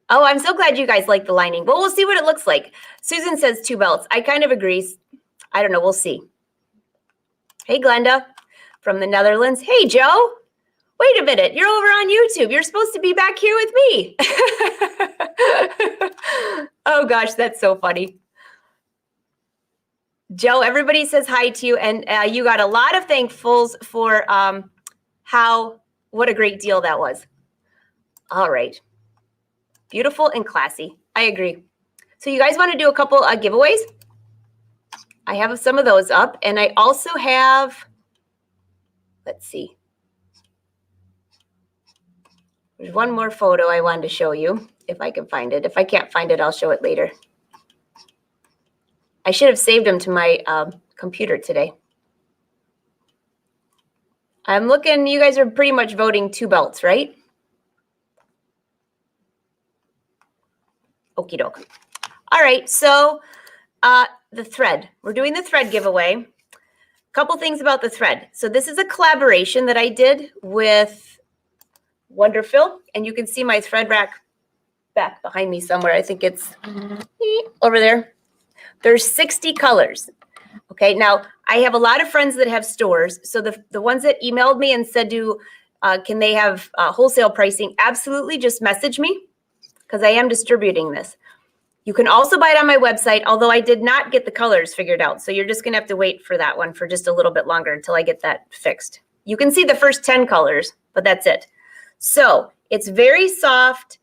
Oh, I'm so glad you guys like the lining. But we'll see what it looks like. Susan says 2 belts. I kind of agree. I don't know. We'll see. Hey, Glenda from the Netherlands. Hey, Joe. Wait a minute. You're over on YouTube. You're supposed to be back here with me. Oh, gosh. That's so funny. Joe, everybody says hi to you. And you got a lot of thankfuls for what a great deal that was. All right. Beautiful and classy. I agree. So you guys want to do a couple giveaways? I have some of those up. And I also have, let's see. There's one more photo I wanted to show you, if I can find it. If I can't find it, I'll show it later. I should have saved them to my computer today. I'm looking, you guys are pretty much voting 2 belts, right? Okie doke. All right, so the thread. We're doing the thread giveaway. A couple things about the thread. So this is a collaboration that I did with Wonderfil, and you can see my thread rack back behind me somewhere. I think it's over there. There's 60 colors. Okay, now I have a lot of friends that have stores. So the ones that emailed me and said, can they have wholesale pricing? Absolutely, just message me because I am distributing this. You can also buy it on my website, although I did not get the colors figured out. So you're just gonna have to wait for that one for just a little bit longer until I get that fixed. You can see the first 10 colors, but that's it. So it's very soft.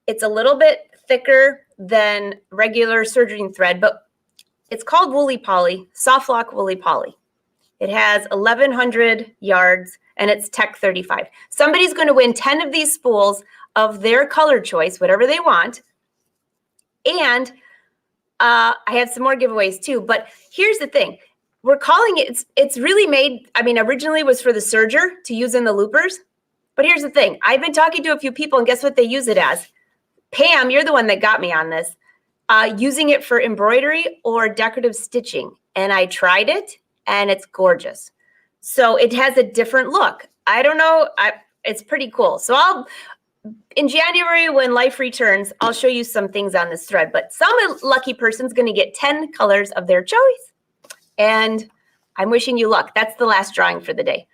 It's a little bit thicker than regular serging thread, but it's called Woolly Poly, Soft Lock Woolly Poly. It has 1,100 yards and it's Tech 35. Somebody's going to win 10 of these spools of their color choice, whatever they want. And I have some more giveaways too. But here's the thing. We're calling it, it's really made, I mean, originally it was for the serger to use in the loopers. But here's the thing. I've been talking to a few people and guess what they use it as? Pam, you're the one that got me on this. Using it for embroidery or decorative stitching. And I tried it and it's gorgeous. So it has a different look. I don't know. It's pretty cool. So in January, when life returns, I'll show you some things on this thread. But some lucky person's going to get 10 colors of their choice. And I'm wishing you luck. That's the last drawing for the day.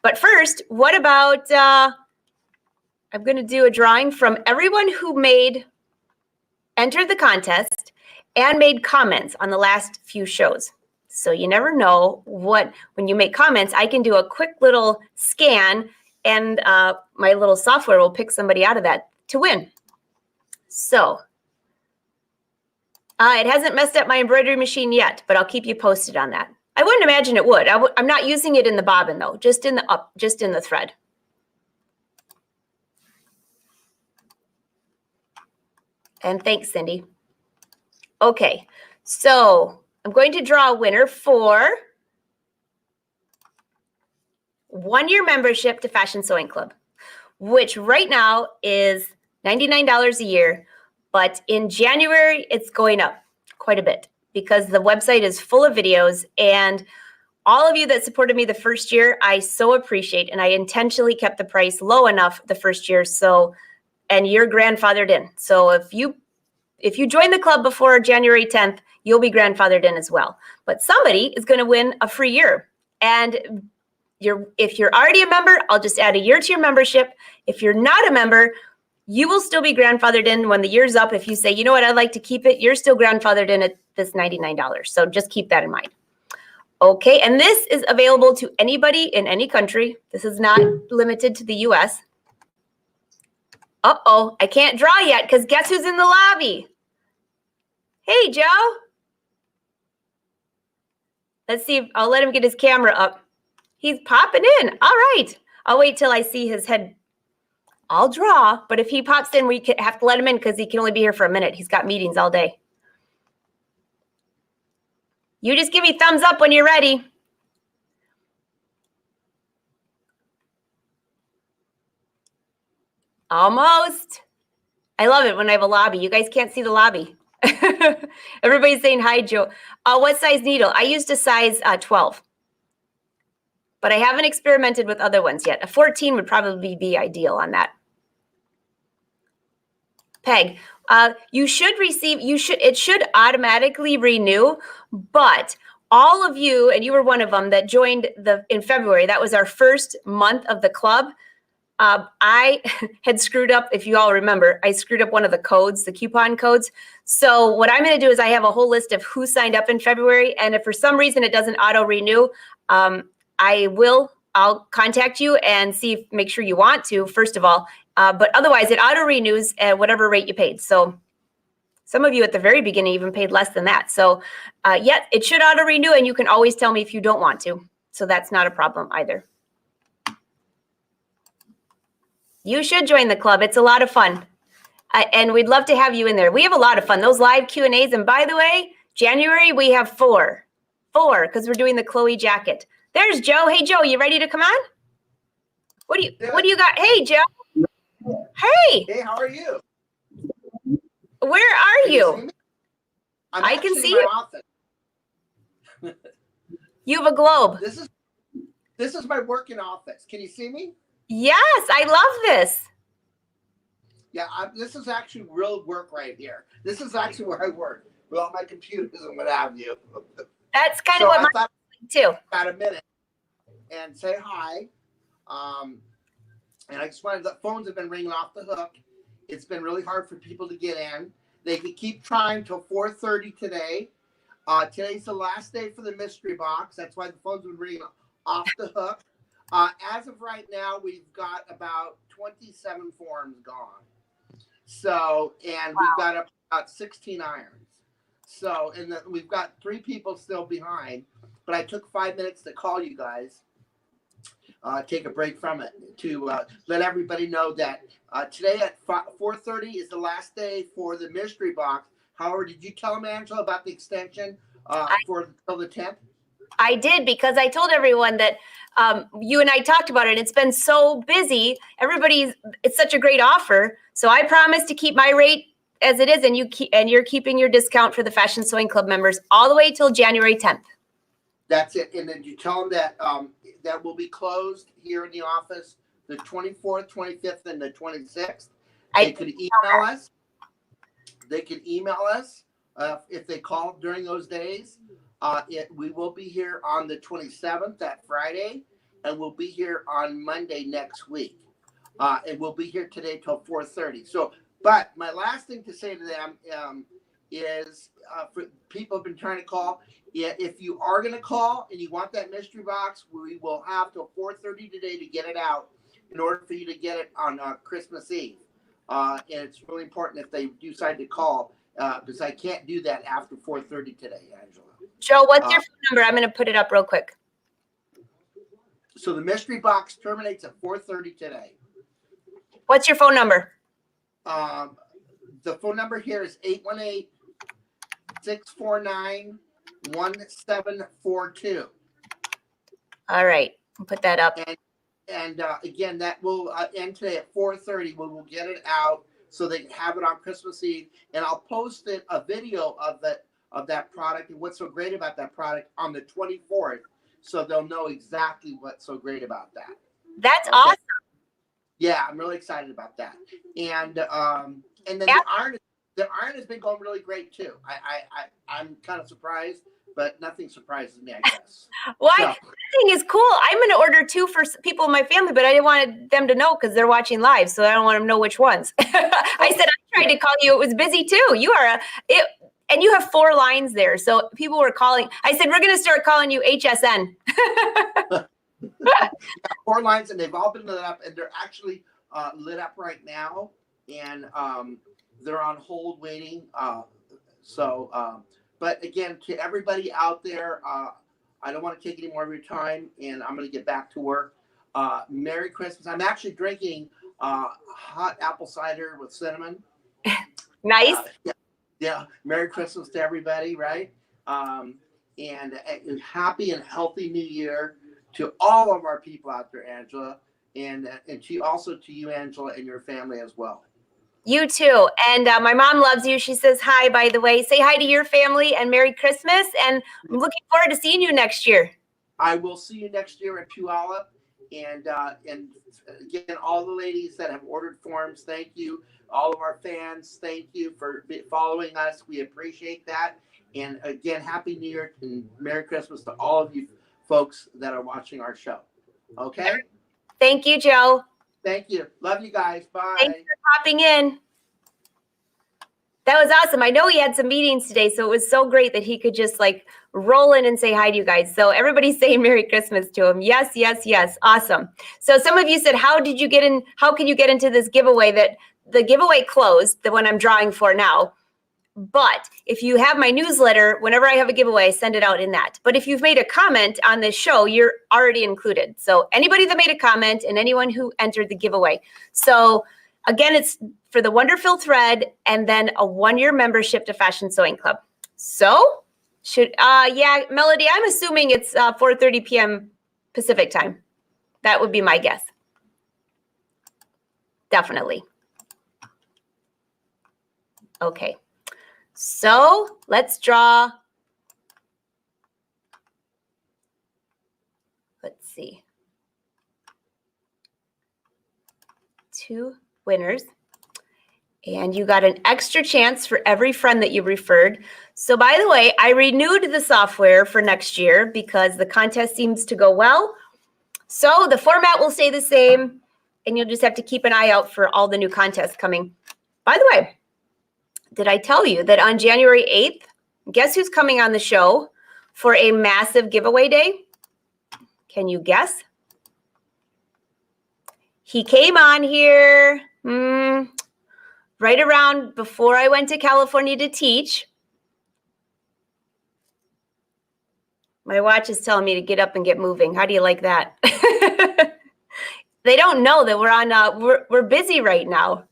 But first, what about, I'm going to do a drawing from everyone who entered the contest and made comments on the last few shows. So you never know when you make comments, I can do a quick little scan and my little software will pick somebody out of that to win. So it hasn't messed up my embroidery machine yet, but I'll keep you posted on that. I wouldn't imagine it would. I'm not using it in the bobbin though, just in the thread. And thanks, Cindy. Okay, so I'm going to draw a winner for 1-year membership to Fashion Sewing Club, which right now is $99 a year, but in January, it's going up quite a bit because the website is full of videos and all of you that supported me the first year, I so appreciate, and I intentionally kept the price low enough the first year, and you're grandfathered in. So if you join the club before January 10th, you'll be grandfathered in as well. But somebody is going to win a free year. And if you're already a member, I'll just add a year to your membership. If you're not a member, you will still be grandfathered in when the year's up. If you say, you know what, I'd like to keep it, you're still grandfathered in at this $99. So just keep that in mind. Okay, and this is available to anybody in any country. This is not limited to the US. Uh-oh, I can't draw yet because guess who's in the lobby? Hey, Joe. Let's see if I'll let him get his camera up. He's popping in. All right. I'll wait till I see his head. I'll draw, but if he pops in, we have to let him in because he can only be here for a minute. He's got meetings all day. You just give me thumbs up when you're ready. Almost. I love it when I have a lobby. You guys can't see the lobby. Everybody's saying hi, Joe. What size needle? I used a size 12. But I haven't experimented with other ones yet. A 14 would probably be ideal on that. Peg, it should automatically renew, but all of you, and you were one of them that joined in February, that was our first month of the club. I had screwed up, if you all remember, I screwed up one of the codes, the coupon codes. So what I'm going to do is I have a whole list of who signed up in February. And if for some reason it doesn't auto renew, I'll contact you and make sure you want to, first of all. But otherwise, it auto renews at whatever rate you paid. So some of you at the very beginning even paid less than that. So yeah, it should auto renew, and you can always tell me if you don't want to. So that's not a problem either. You should join the club. It's a lot of fun. And we'd love to have you in there. We have a lot of fun. Those live Q&As. And by the way, January, we have four because we're doing the Chloe jacket. There's Joe. Hey, Joe, you ready to come on? What do you got? Hey, Joe. Hey. Hey, how are you? Where are you? I can see you. You have a globe. This is my working office. Can you see me? Yes, I love this. Yeah, this is actually real work right here. This is actually where I work with all my computers and what have you. That's kind of So what I mine thought too. about a minute and say hi. And I just wanted, the phones have been ringing off the hook. It's been really hard for people to get in. They could keep trying till 4:30 today. Today's the last day for the mystery box. That's why the phones have been ringing off the hook. As of right now, we've got about 27 forms gone. So, and we've got about 16 irons. So, and we've got 3 people still behind. But I took 5 minutes to call you guys. Take a break from it to let everybody know that today at 4:30 is the last day for the mystery box. However, did you tell them, Angela, about the extension for till the 10th? I did, because I told everyone that you and I talked about it. It's been so busy. It's such a great offer. So I promised to keep my rate as it is, and you're keeping your discount for the Fashion Sewing Club members all the way till January 10th. That's it. And then you tell them that that will be closed here in the office the 24th, 25th, and the 26th. They could email us. They could email us if they call during those days. We will be here on the 27th, that Friday, and we'll be here on Monday next week. And we'll be here today till 4:30. So, but my last thing to say to them is for people have been trying to call. Yeah, if you are going to call and you want that mystery box, we will have till 4:30 today to get it out in order for you to get it on Christmas Eve. And it's really important if they decide to call because I can't do that after 4:30 today, Angela. Joe, what's your phone number? I'm going to put it up real quick. So the mystery box terminates at 4:30 today. What's your phone number? The phone number here is 818-649-1742. All right, I'll put that up. And again, that will end today at 4:30. We will get it out so they can have it on Christmas Eve. And I'll post a video of that product and what's so great about that product on the 24th, so they'll know exactly what's so great about that. That's awesome. Yeah, I'm really excited about that. And then the iron has been going really great too. I'm kind of surprised, but nothing surprises me, I guess. Well, so. Thing is cool. I'm going to order 2 for people in my family, but I didn't want them to know because they're watching live, so I don't want them to know which ones. I said I tried to call you. It was busy too. And you have 4 lines there, so people were calling. I said we're going to start calling you HSN. 4 lines, and they've all been lit up, and they're actually lit up right now, and they're on hold waiting. But again, to everybody out there, I don't want to take any more of your time, and I'm going to get back to work. Merry Christmas. I'm actually drinking hot apple cider with cinnamon. Nice. Yeah. Merry Christmas to everybody, right? And happy and healthy New Year to all of our people out there, Angela, and also to you, Angela, and your family as well. You too. And my mom loves you. She says hi, by the way. Say hi to your family and Merry Christmas. And I'm looking forward to seeing you next year. I will see you next year at Puyallup. And again, all the ladies that have ordered forms, thank you. All of our fans, thank you for following us. We appreciate that. And again, Happy New Year and Merry Christmas to all of you folks that are watching our show. Okay? Thank you, Joe. Thank you. Love you guys. Bye. Thanks for popping in. That was awesome. I know he had some meetings today, so it was so great that he could just like roll in and say hi to you guys. So everybody's saying Merry Christmas to him. Yes, yes, yes. Awesome. So some of you said, how can you get into this giveaway? That the giveaway closed, the one I'm drawing for now. But if you have my newsletter, whenever I have a giveaway, I send it out in that. But if you've made a comment on this show, you're already included. So anybody that made a comment and anyone who entered the giveaway. So again, it's for the Wonderfil Thread and then a 1-year membership to Fashion Sewing Club. So yeah, Melody, I'm assuming it's 4:30 p.m. Pacific time. That would be my guess. Definitely. Okay. So let's draw. Let's see. 2 winners. And you got an extra chance for every friend that you referred. So by the way, I renewed the software for next year because the contest seems to go well. So the format will stay the same, and you'll just have to keep an eye out for all the new contests coming. By the way, did I tell you that on January 8th, guess who's coming on the show for a massive giveaway day? Can you guess? He came on here right around before I went to California to teach. My watch is telling me to get up and get moving. How do you like that? They don't know that we're on. We're busy right now.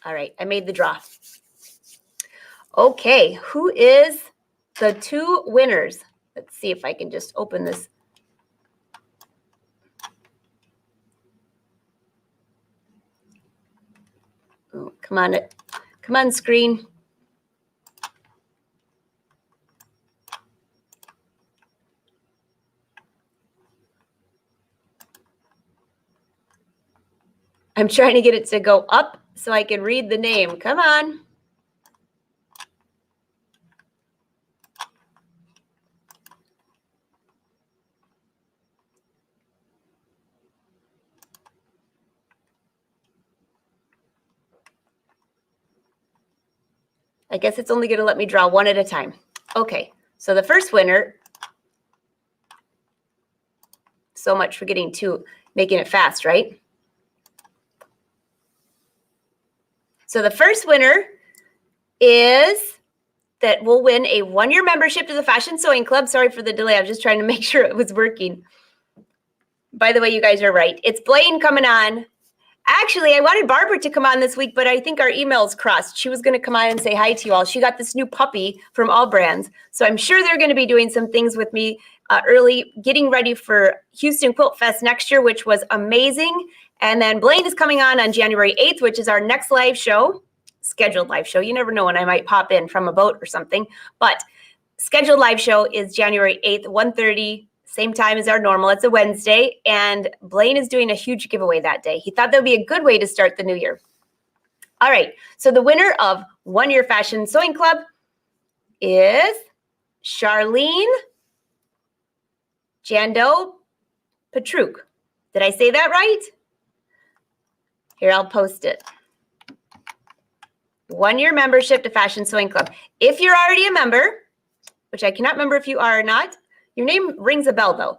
All right, I made the draw. Okay, who is the 2 winners? Let's see if I can just open this. Oh, come on, screen. I'm trying to get it to go up so I can read the name. Come on. I guess it's only going to let me draw one at a time. Okay, so the first winner, so much for getting to making it fast, right? So the first winner is that will win a 1-year membership to the Fashion Sewing Club. Sorry for the delay. I was just trying to make sure it was working. By the way, you guys are right. It's Blaine coming on. Actually, I wanted Barbara to come on this week, but I think our emails crossed. She was going to come on and say hi to you all. She got this new puppy from All Brands. So I'm sure they're going to be doing some things with me early, getting ready for Houston Quilt Fest next year, which was amazing. And then Blaine is coming on January 8th, which is our next live show, scheduled live show. You never know when I might pop in from a boat or something. But scheduled live show is January 8th, 1:30. Same time as our normal. It's a Wednesday, and Blaine is doing a huge giveaway that day. He thought that would be a good way to start the new year. All right, so the winner of 1-year Fashion Sewing Club is Charlene Jando Petruk. Did I say that right? Here, I'll post it. 1-year membership to Fashion Sewing Club. If you're already a member, which I cannot remember if you are or not, your name rings a bell, though.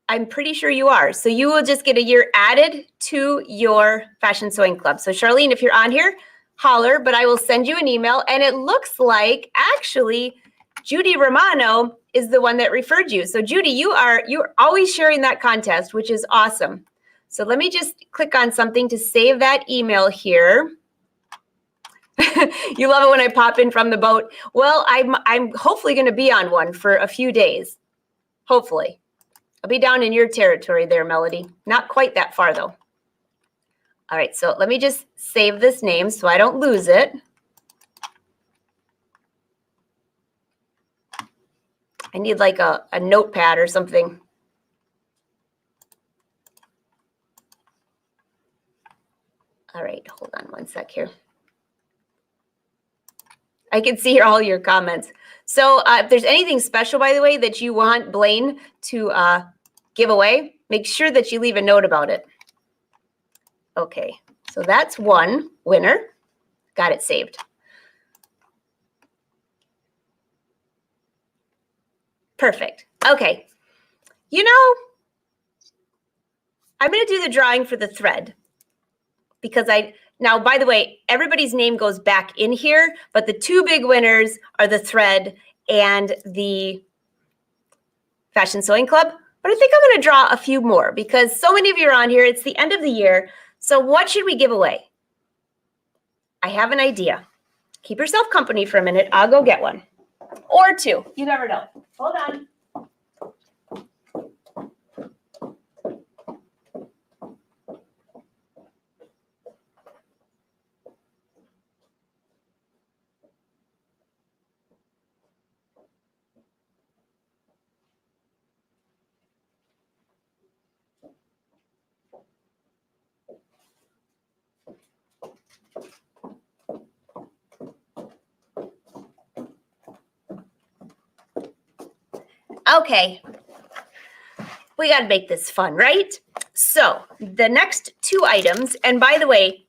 I'm pretty sure you are. So you will just get a year added to your Fashion Sewing Club. So Charlene, if you're on here, holler, but I will send you an email. And it looks like actually Judy Romano is the one that referred you. So Judy, you're always sharing that contest, which is awesome. So let me just click on something to save that email here. You love it when I pop in from the boat. Well, I'm hopefully going to be on one for a few days. Hopefully. I'll be down in your territory there, Melody. Not quite that far, though. All right, so let me just save this name so I don't lose it. I need like a notepad or something. All right, hold on one sec here. I can see all your comments. So if there's anything special, by the way, that you want Blaine to give away, make sure that you leave a note about it. Okay, so that's one winner. Got it saved. Perfect. Okay. You know, I'm going to do the drawing for the thread because now, by the way, everybody's name goes back in here, but the 2 big winners are the thread and the Fashion Sewing Club. But I think I'm going to draw a few more because so many of you are on here. It's the end of the year. So what should we give away? I have an idea. Keep yourself company for a minute. I'll go get one. Or 2. You never know. Hold on. Okay. We got to make this fun, right? So the next two items, and by the way,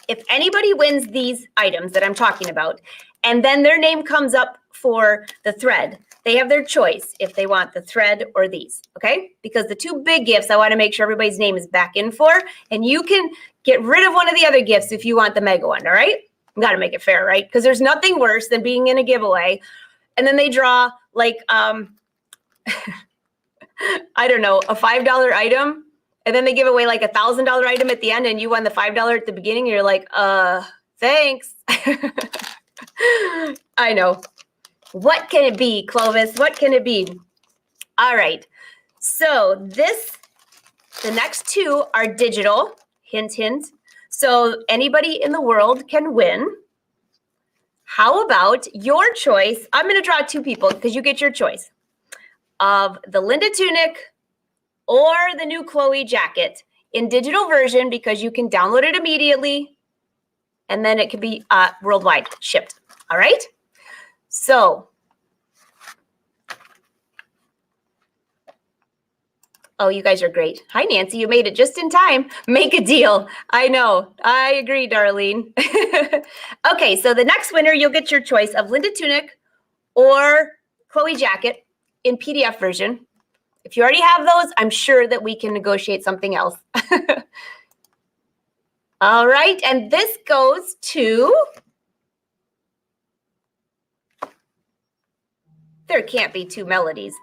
if anybody wins these items that I'm talking about, and then their name comes up for the thread, they have their choice if they want the thread or these, okay? Because the two big gifts I want to make sure everybody's name is back in for, and you can get rid of one of the other gifts if you want the mega one, all right? Got to make it fair, right? Because there's nothing worse than being in a giveaway, and then they draw like, I don't know, a $5 item, and then they give away like $1,000 item at the end, and you won the $5 at the beginning, and you're like, thanks. I know. What can it be, Clovis? What can it be? All right. So the next two are digital. Hint, hint. So anybody in the world can win. How about your choice? I'm going to draw two people because you get your choice of the Linda tunic or the new Chloe jacket in digital version because you can download it immediately and then it can be worldwide shipped. All right. So, oh, you guys are great. Hi, Nancy. You made it just in time. Make a deal. I know. I agree, Darlene. Okay, so the next winner, you'll get your choice of Linda tunic or Chloe jacket in PDF version. If you already have those, I'm sure that we can negotiate something else. All right, and this goes to... There can't be two Melodies.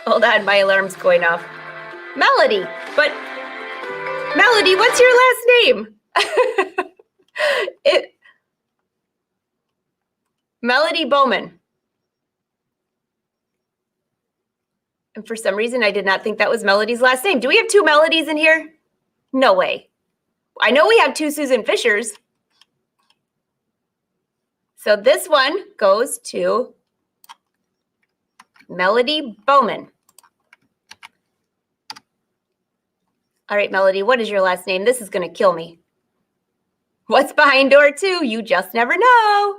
Hold on, my alarm's going off. Melody, but Melody, what's your last name? Melody Bowman. And for some reason, I did not think that was Melody's last name. Do we have two Melodies in here? No way. I know we have two Susan Fishers. So this one goes to Melody Bowman. All right, Melody, what is your last name? This is going to kill me. What's behind door two? You just never know.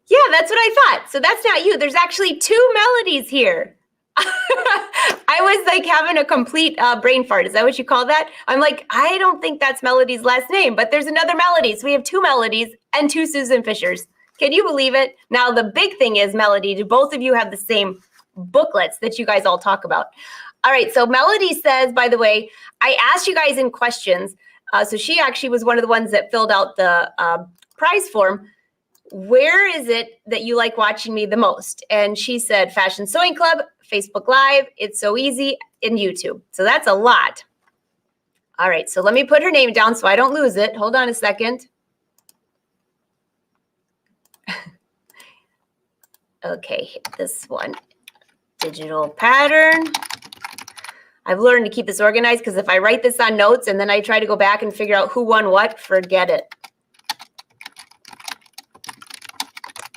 Yeah, that's what I thought. So that's not you. There's actually two Melodies here. I was like having a complete brain fart. Is that what you call that? I'm like, I don't think that's Melody's last name, but there's another Melody. So we have two Melodies and two Susan Fishers. Can you believe it? Now, the big thing is, Melody, do both of you have the same booklets that you guys all talk about? All right, so Melody says, by the way, I asked you guys in questions. So she actually was one of the ones that filled out the prize form. Where is it that you like watching me the most? And she said Fashion Sewing Club, Facebook Live, It's So Easy, and YouTube. So that's a lot. All right, so let me put her name down so I don't lose it. Hold on a second. Okay, this one, digital pattern. I've learned to keep this organized because if I write this on notes and then I try to go back and figure out who won what, forget it.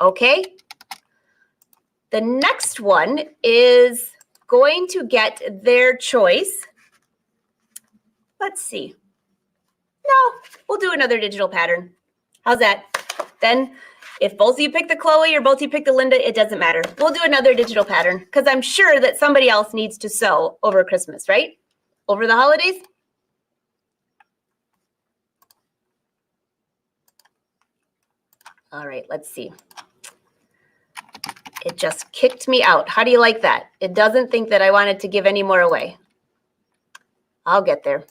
Okay. The next one is going to get their choice. Let's see. No, we'll do another digital pattern. How's that? Then if both of you pick the Chloe or both of you pick the Linda, it doesn't matter. We'll do another digital pattern because I'm sure that somebody else needs to sew over Christmas, right? Over the holidays. All right, let's see. It just kicked me out. How do you like that? It doesn't think that I wanted to give any more away. I'll get there.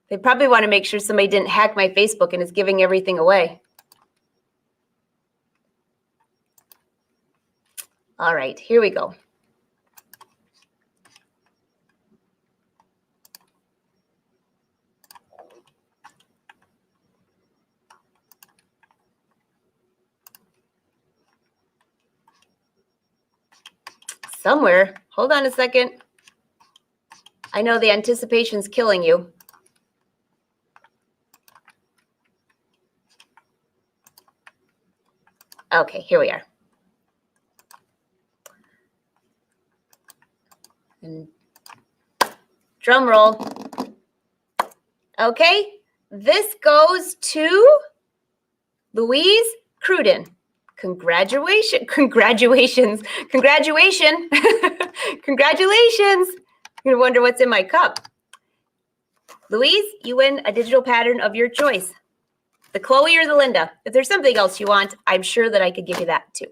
They probably want to make sure somebody didn't hack my Facebook and is giving everything away. All right, here we go. Somewhere. Hold on a second. I know the anticipation's killing you. Okay, here we are. And drum roll. Okay, this goes to Louise Cruden. Congratulations. Congratulations. Congratulations. Congratulations. You're going to wonder what's in my cup. Louise, you win a digital pattern of your choice. The Chloe or the Linda. If there's something else you want, I'm sure that I could give you that too.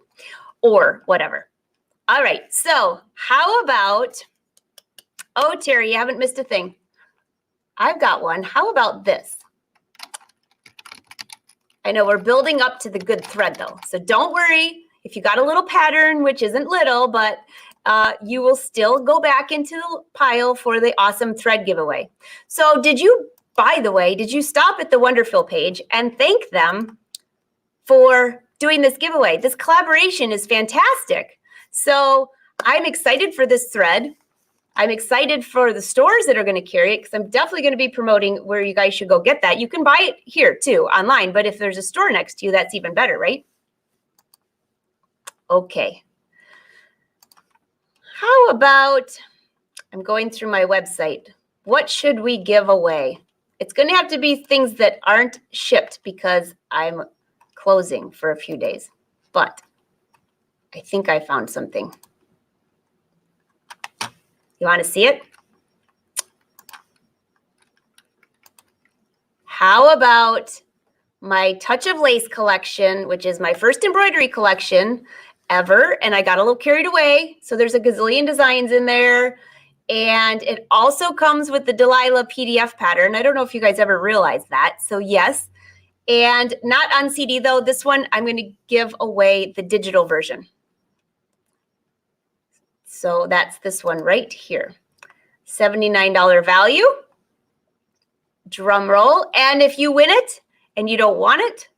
Or whatever. All right. So how about, oh, Terry, you haven't missed a thing. I've got one. How about this? I know we're building up to the good thread though. So don't worry if you got a little pattern, which isn't little, but you will still go back into the pile for the awesome thread giveaway. So by the way, did you stop at the Wonderfil page and thank them for doing this giveaway? This collaboration is fantastic. So I'm excited for this thread. I'm excited for the stores that are going to carry it because I'm definitely going to be promoting where you guys should go get that. You can buy it here too online, but if there's a store next to you, that's even better, right? Okay. How about, I'm going through my website. What should we give away? It's going to have to be things that aren't shipped because I'm closing for a few days, but I think I found something. You want to see it? How about my Touch of Lace collection, which is my first embroidery collection ever, and I got a little carried away. So there's a gazillion designs in there. And it also comes with the Delilah PDF pattern. I don't know if you guys ever realized that. So yes, and not on CD though. This one, I'm going to give away the digital version. So that's this one right here. $79 value. Drum roll. And if you win it and you don't want it,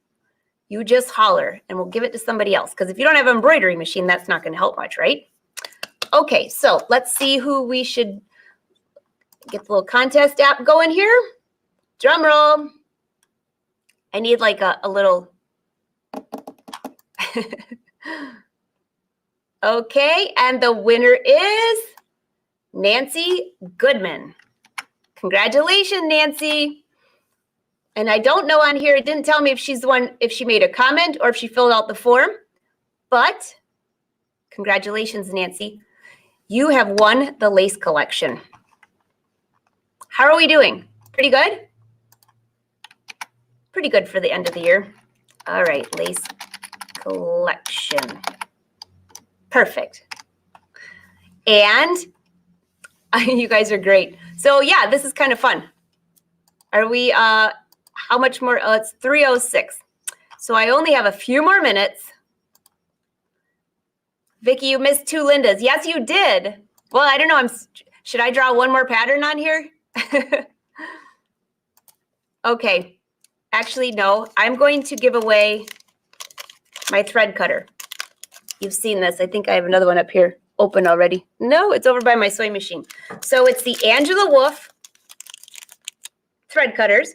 you just holler and we'll give it to somebody else. Because if you don't have an embroidery machine, that's not going to help much, right? Okay, so let's see who we should get the little contest app going here. Drum roll. I need like a little. Okay, and the winner is Nancy Goodman. Congratulations, Nancy. And I don't know on here, it didn't tell me if she's the one, if she made a comment or if she filled out the form, but congratulations, Nancy. You have won the lace collection. How are we doing? Pretty good? Pretty good for the end of the year. All right, lace collection. Perfect. And you guys are great. So yeah, this is kind of fun. Are we, how much more? Oh, it's 3:06. So I only have a few more minutes. Vicki, you missed 2 Lindas. Yes, you did. Well, I don't know. Should I draw one more pattern on here? Okay. Actually, no. I'm going to give away my thread cutter. You've seen this. I think I have another one up here open already. No, it's over by my sewing machine. So it's the Angela Wolf thread cutters.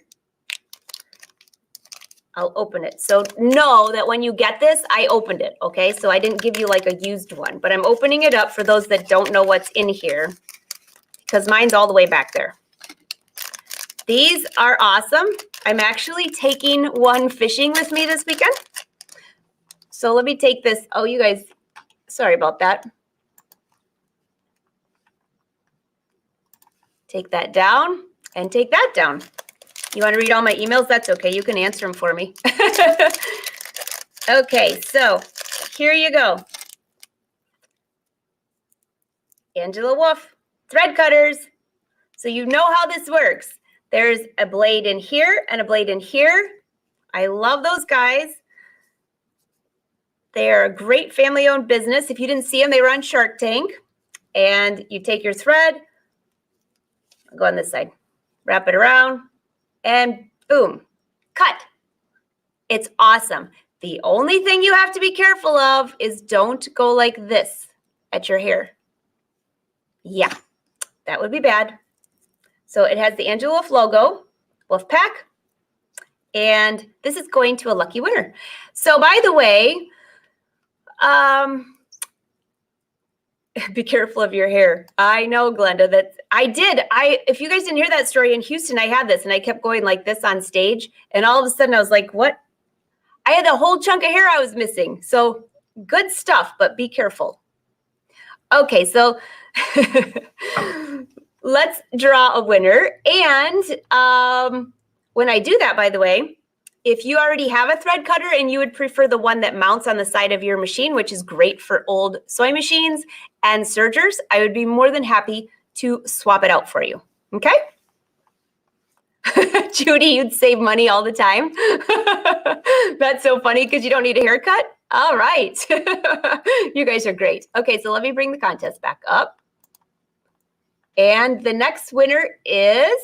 I'll open it. So know that when you get this, I opened it, okay? So I didn't give you like a used one, but I'm opening it up for those that don't know what's in here because mine's all the way back there. These are awesome. I'm actually taking one fishing with me this weekend. So let me take this. Oh, you guys, sorry about that. Take that down and take that down. You want to read all my emails? That's okay. You can answer them for me. Okay, so here you go. Angela Wolf, thread cutters. So you know how this works. There's a blade in here and a blade in here. I love those guys. They are a great family-owned business. If you didn't see them, they were on Shark Tank. And you take your thread, I'll go on this side, wrap it around, and boom, cut. It's awesome. The only thing you have to be careful of is don't go like this at your hair. Yeah, that would be bad. So it has the Angela Wolf logo, Wolfpack, and this is going to a lucky winner. So by the way, be careful of your hair. I know, Glenda, that I did. If you guys didn't hear that story in Houston, I had this and I kept going like this on stage. And all of a sudden I was like, what? I had a whole chunk of hair I was missing. So good stuff, but be careful. Okay, so let's draw a winner. And when I do that, by the way, if you already have a thread cutter and you would prefer the one that mounts on the side of your machine, which is great for old sewing machines and sergers, I would be more than happy to swap it out for you. Okay? Judy, you'd save money all the time. That's so funny because you don't need a haircut. All right. You guys are great. Okay, so let me bring the contest back up. And the next winner is,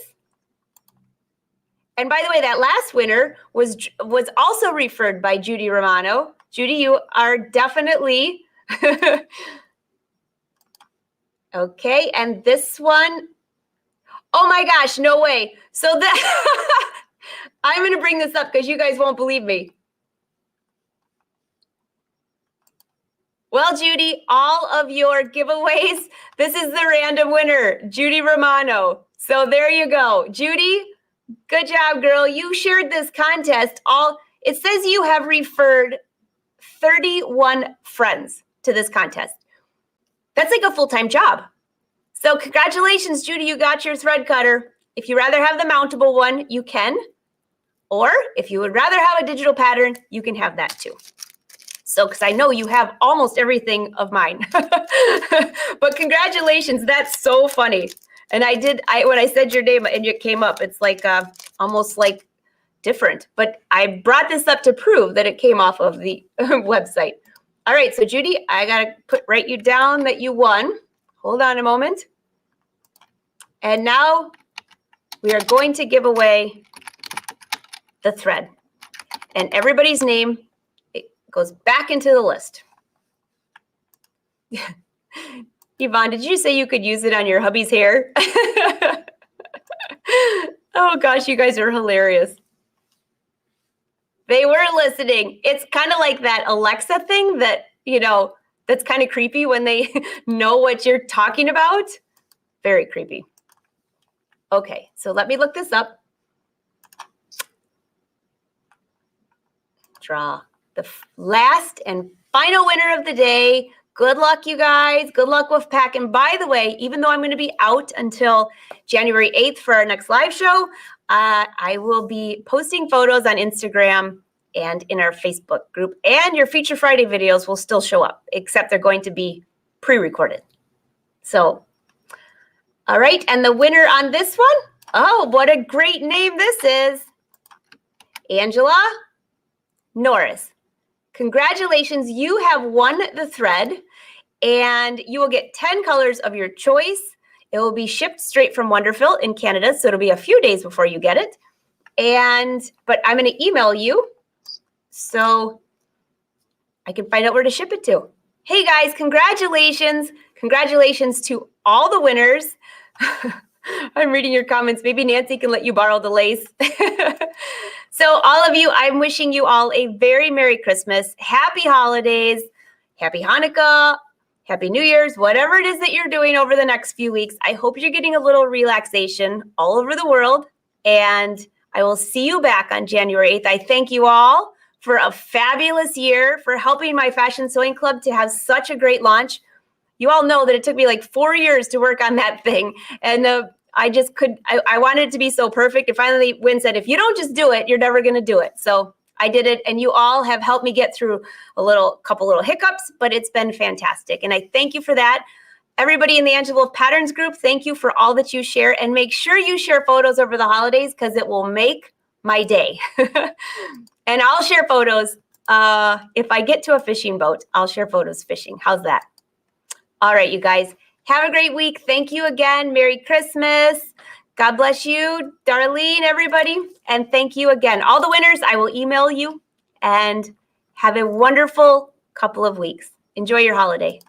and by the way, that last winner was also referred by Judy Romano. Judy, you are definitely okay. And this one, oh my gosh, no way. So that I'm going to bring this up because you guys won't believe me. Well, Judy, all of your giveaways, this is the random winner, Judy Romano. So there you go. Judy, good job, girl. You shared this contest. It says you have referred 31 friends to this contest. That's like a full-time job. So congratulations, Judy, you got your thread cutter. If you'd rather have the mountable one, you can. Or if you would rather have a digital pattern, you can have that too. So, because I know you have almost everything of mine. But congratulations, that's so funny. And when I said your name and it came up, it's like almost like different. But I brought this up to prove that it came off of the website. All right, so Judy, I got to write you down that you won. Hold on a moment. And now we are going to give away the thread. And everybody's name goes back into the list. Yvonne, did you say you could use it on your hubby's hair? Oh gosh, you guys are hilarious. They were listening. It's kind of like that Alexa thing that, that's kind of creepy when they know what you're talking about. Very creepy. Okay, so let me look this up. Draw the last and final winner of the day. Good luck, you guys. Good luck, Wolfpack. And by the way, even though I'm going to be out until January 8th for our next live show, I will be posting photos on Instagram and in our Facebook group. And your Feature Friday videos will still show up, except they're going to be pre-recorded. So, all right. And the winner on this one, oh, what a great name this is. Angela Norris. Congratulations, you have won the thread and you will get 10 colors of your choice. It will be shipped straight from Wonderfil in Canada, so it'll be a few days before you get it. But I'm going to email you so I can find out where to ship it to. Hey guys, congratulations. Congratulations to all the winners. I'm reading your comments. Maybe Nancy can let you borrow the lace. So all of you, I'm wishing you all a very Merry Christmas, Happy Holidays, Happy Hanukkah, Happy New Year's, whatever it is that you're doing over the next few weeks. I hope you're getting a little relaxation all over the world. And I will see you back on January 8th. I thank you all for a fabulous year, for helping my Fashion Sewing Club to have such a great launch. You all know that it took me like 4 years to work on that thing. And I wanted it to be so perfect. And finally, Wynn said, if you don't just do it, you're never going to do it. So I did it. And you all have helped me get through couple little hiccups, but it's been fantastic. And I thank you for that. Everybody in the Angela Wolf Patterns group, thank you for all that you share. And make sure you share photos over the holidays because it will make my day. And I'll share photos. If I get to a fishing boat, I'll share photos fishing. How's that? All right, you guys. Have a great week. Thank you again. Merry Christmas. God bless you, Darlene, everybody. And thank you again. All the winners, I will email you. And have a wonderful couple of weeks. Enjoy your holiday.